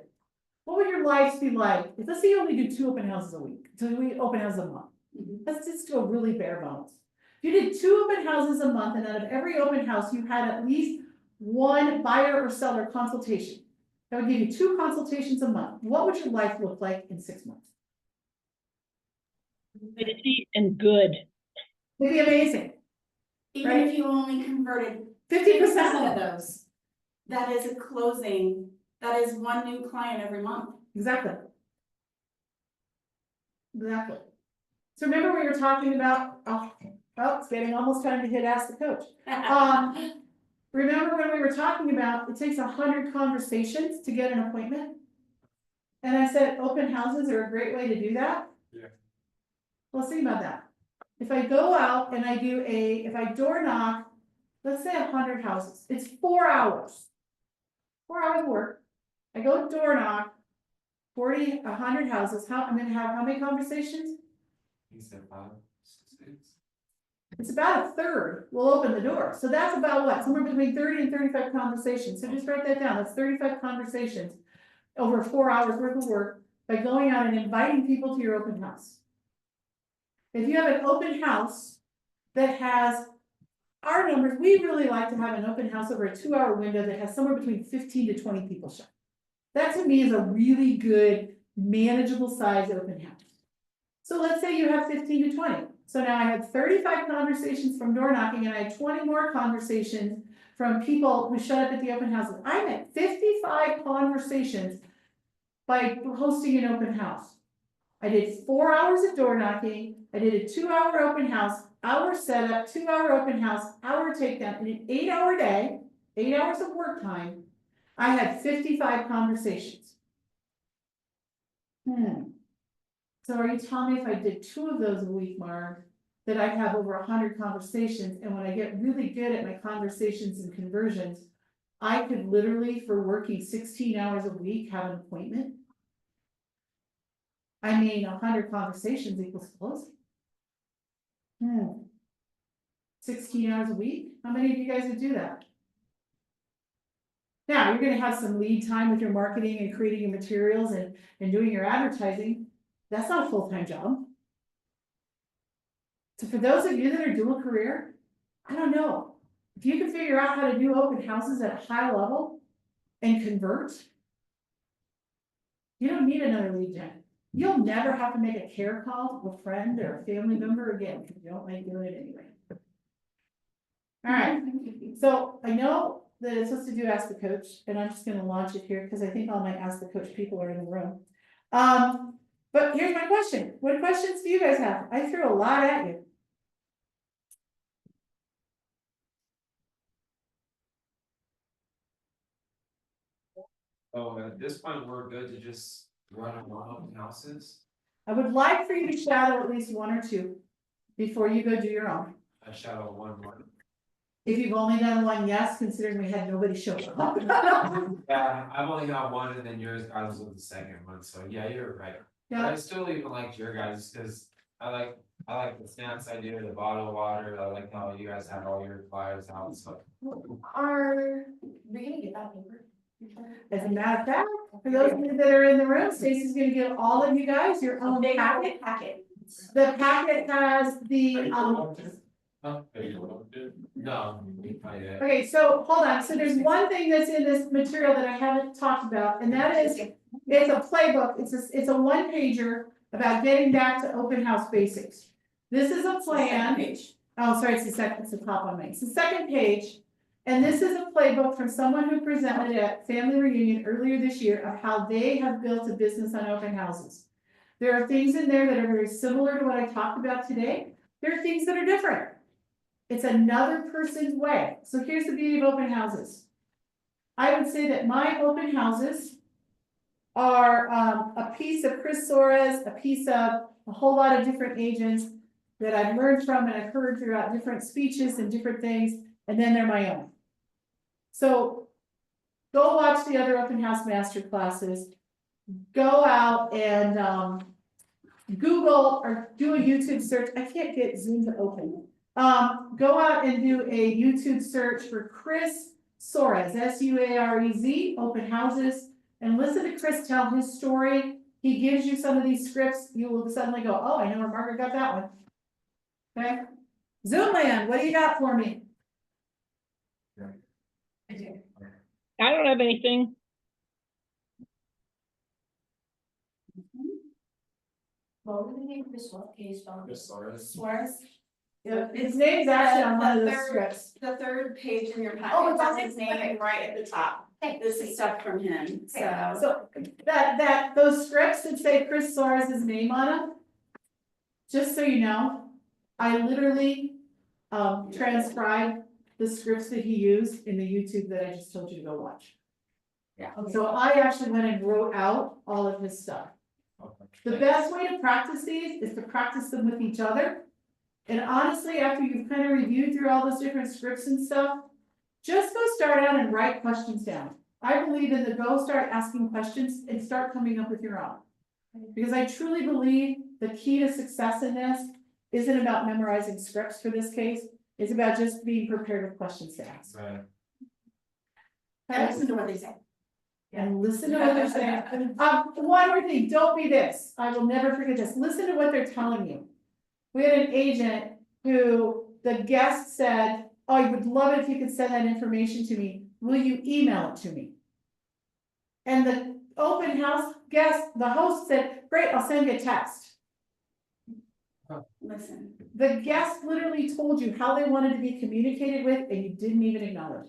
what would your lives be like? Let's say you only do 2 open houses a week, 2 open houses a month. Let's just do a really bare bones. If you did 2 open houses a month, and out of every open house, you had at least 1 buyer or seller consultation. That would give you 2 consultations a month. What would your life look like in 6 months? Busy and good. It'd be amazing. Even Right. if you only converted 50% of those, that is a closing, that is 1 new client every month. Exactly. Exactly. So remember we were talking about, it's getting almost time to hit Ask the Coach. Remember when we were talking about, it takes 100 conversations to get an appointment? And I said, open houses are a great way to do that? Yeah. Well, think about that. If I go out and I do if I door knock, let's say 100 houses, it's 4 hours. 4 hours of work. I go door knock, 100 houses, I'm gonna have how many conversations? He said 5, 6. It's about a third will open the door. So that's about what? Somewhere between 30 and 35 conversations. So just write that down. That's 35 conversations over 4 hours worth of work by going out and inviting people to your open house. If you have an open house that has our numbers, we really like to have an open house over a 2-hour window that has somewhere between 15 to 20 people show. That to me is a really good, manageable size open house. So let's say you have 15 to 20. So now I had 35 conversations from door knocking and I had 20 more conversations from people who showed up at the open houses. I'm at 55 conversations by hosting an open house. I did 4 hours of door knocking. I did a 2-hour open house, hour setup, 2-hour open house, hour takedown, in an 8-hour day, 8 hours of work time. I had 55 conversations. So are you telling me if I did 2 of those a week, Mark, that I'd have over 100 conversations, and when I get really good at my conversations and conversions, I could literally, for working 16 hours a week, have an appointment? I mean, 100 conversations equals closing. 16 hours a week, how many of you guys would do that? Now, you're gonna have some lead time with your marketing and creating your materials and doing your advertising, that's not a full-time job. So for those of you that are dual career, I don't know, if you can figure out how to do open houses at a high level and convert, you don't need another lead gen. You'll never have to make a care call to a friend or a family member again, because you don't like doing it anyway. All right, so I know that it's supposed to do Ask the Coach, and I'm just gonna launch it here, because I think all my Ask the Coach people are in the room. But here's my question, what questions do you guys have? I threw a lot at you. So at this point, we're good to just run our open houses. I would like for you to shadow at least one or two before you go do your own. I shadow one. If you've only done one, yes, considering we had nobody show up. Yeah, I've only got one and then yours, I was with the second one, so yeah, you're right. But Yeah, I still even liked your guys, cause I like the snacks idea, the bottled water, I like how you guys have all your flyers out, so. Are we gonna get that paper? as a matter of fact, for those of you that are in the room, Stacy's gonna give all of you guys your own packet. The packet has the, No, I did. okay, so hold on, so there's one thing that's in this material that I haven't talked about, and that is, it's a playbook, it's a one pager about getting back to open house basics. This is a plan. Oh, sorry, it's the second, it's the top one, it's the second page. And this is a playbook from someone who presented at Family Reunion earlier this year of how they have built a business on open houses. There are things in there that are very similar to what I talked about today. There are things that are different. It's another person's way. So here's the beauty of open houses. I would say that my open houses are a piece of Chris Suarez, a piece of a whole lot of different agents that I've learned from and I've heard throughout different speeches and different things, and then they're my own. So go watch the other open house master classes. Go out and Google or do a YouTube search. I can't get Zoom to open. Go out and do a YouTube search for Chris Suarez, S-U-A-R-E-Z, open houses, and listen to Chris tell his story. He gives you some of these scripts. You will suddenly go, oh, I know where Margaret got that one. Okay. Zoomland, what do you got for me? I don't have anything. What was the name of this one? Can you spell it? Chris Suarez. Suarez? Yeah, his name's actually on one of the third- scripts. The third page in your packet. Oh, it's on his name right at the top. This is stuff from him, so. So those scripts that say Chris Suarez's name on them, just so you know, I literally transcribed the scripts that he used in the YouTube that I just told you to go watch. Yeah. So I actually went and wrote out all of his stuff. The best way to practice these is to practice them with each other. And honestly, after you've kind of reviewed through all those different scripts and stuff, just go start out and write questions down. I believe in the go start asking questions and start coming up with your own. Because I truly believe the key to success in this isn't about memorizing scripts for this case. It's about just being prepared with questions to ask. Right. And listen to what they say. And listen to what they're saying. One more thing, don't be this. I will never forget this. Listen to what they're telling you. We had an agent who the guest said, oh, I would love it if you could send that information to me. Will you email it to me? And the open house guest, the host said, great, I'll send you a text. Listen. The guest literally told you how they wanted to be communicated with and you didn't even acknowledge.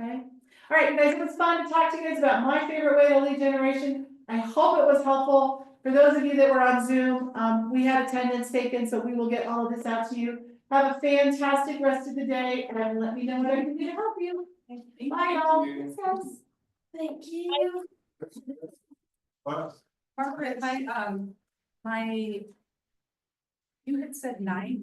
Okay, all right, you guys, it was fun to talk to you guys about my favorite way to lead generation. I hope it was helpful. For those of you that were on Zoom, we had attendance taken, so we will get all of this out to you. Have a fantastic rest of the day and let me know what I can do to help you. Bye all. Thank you. Margaret, you had said 9.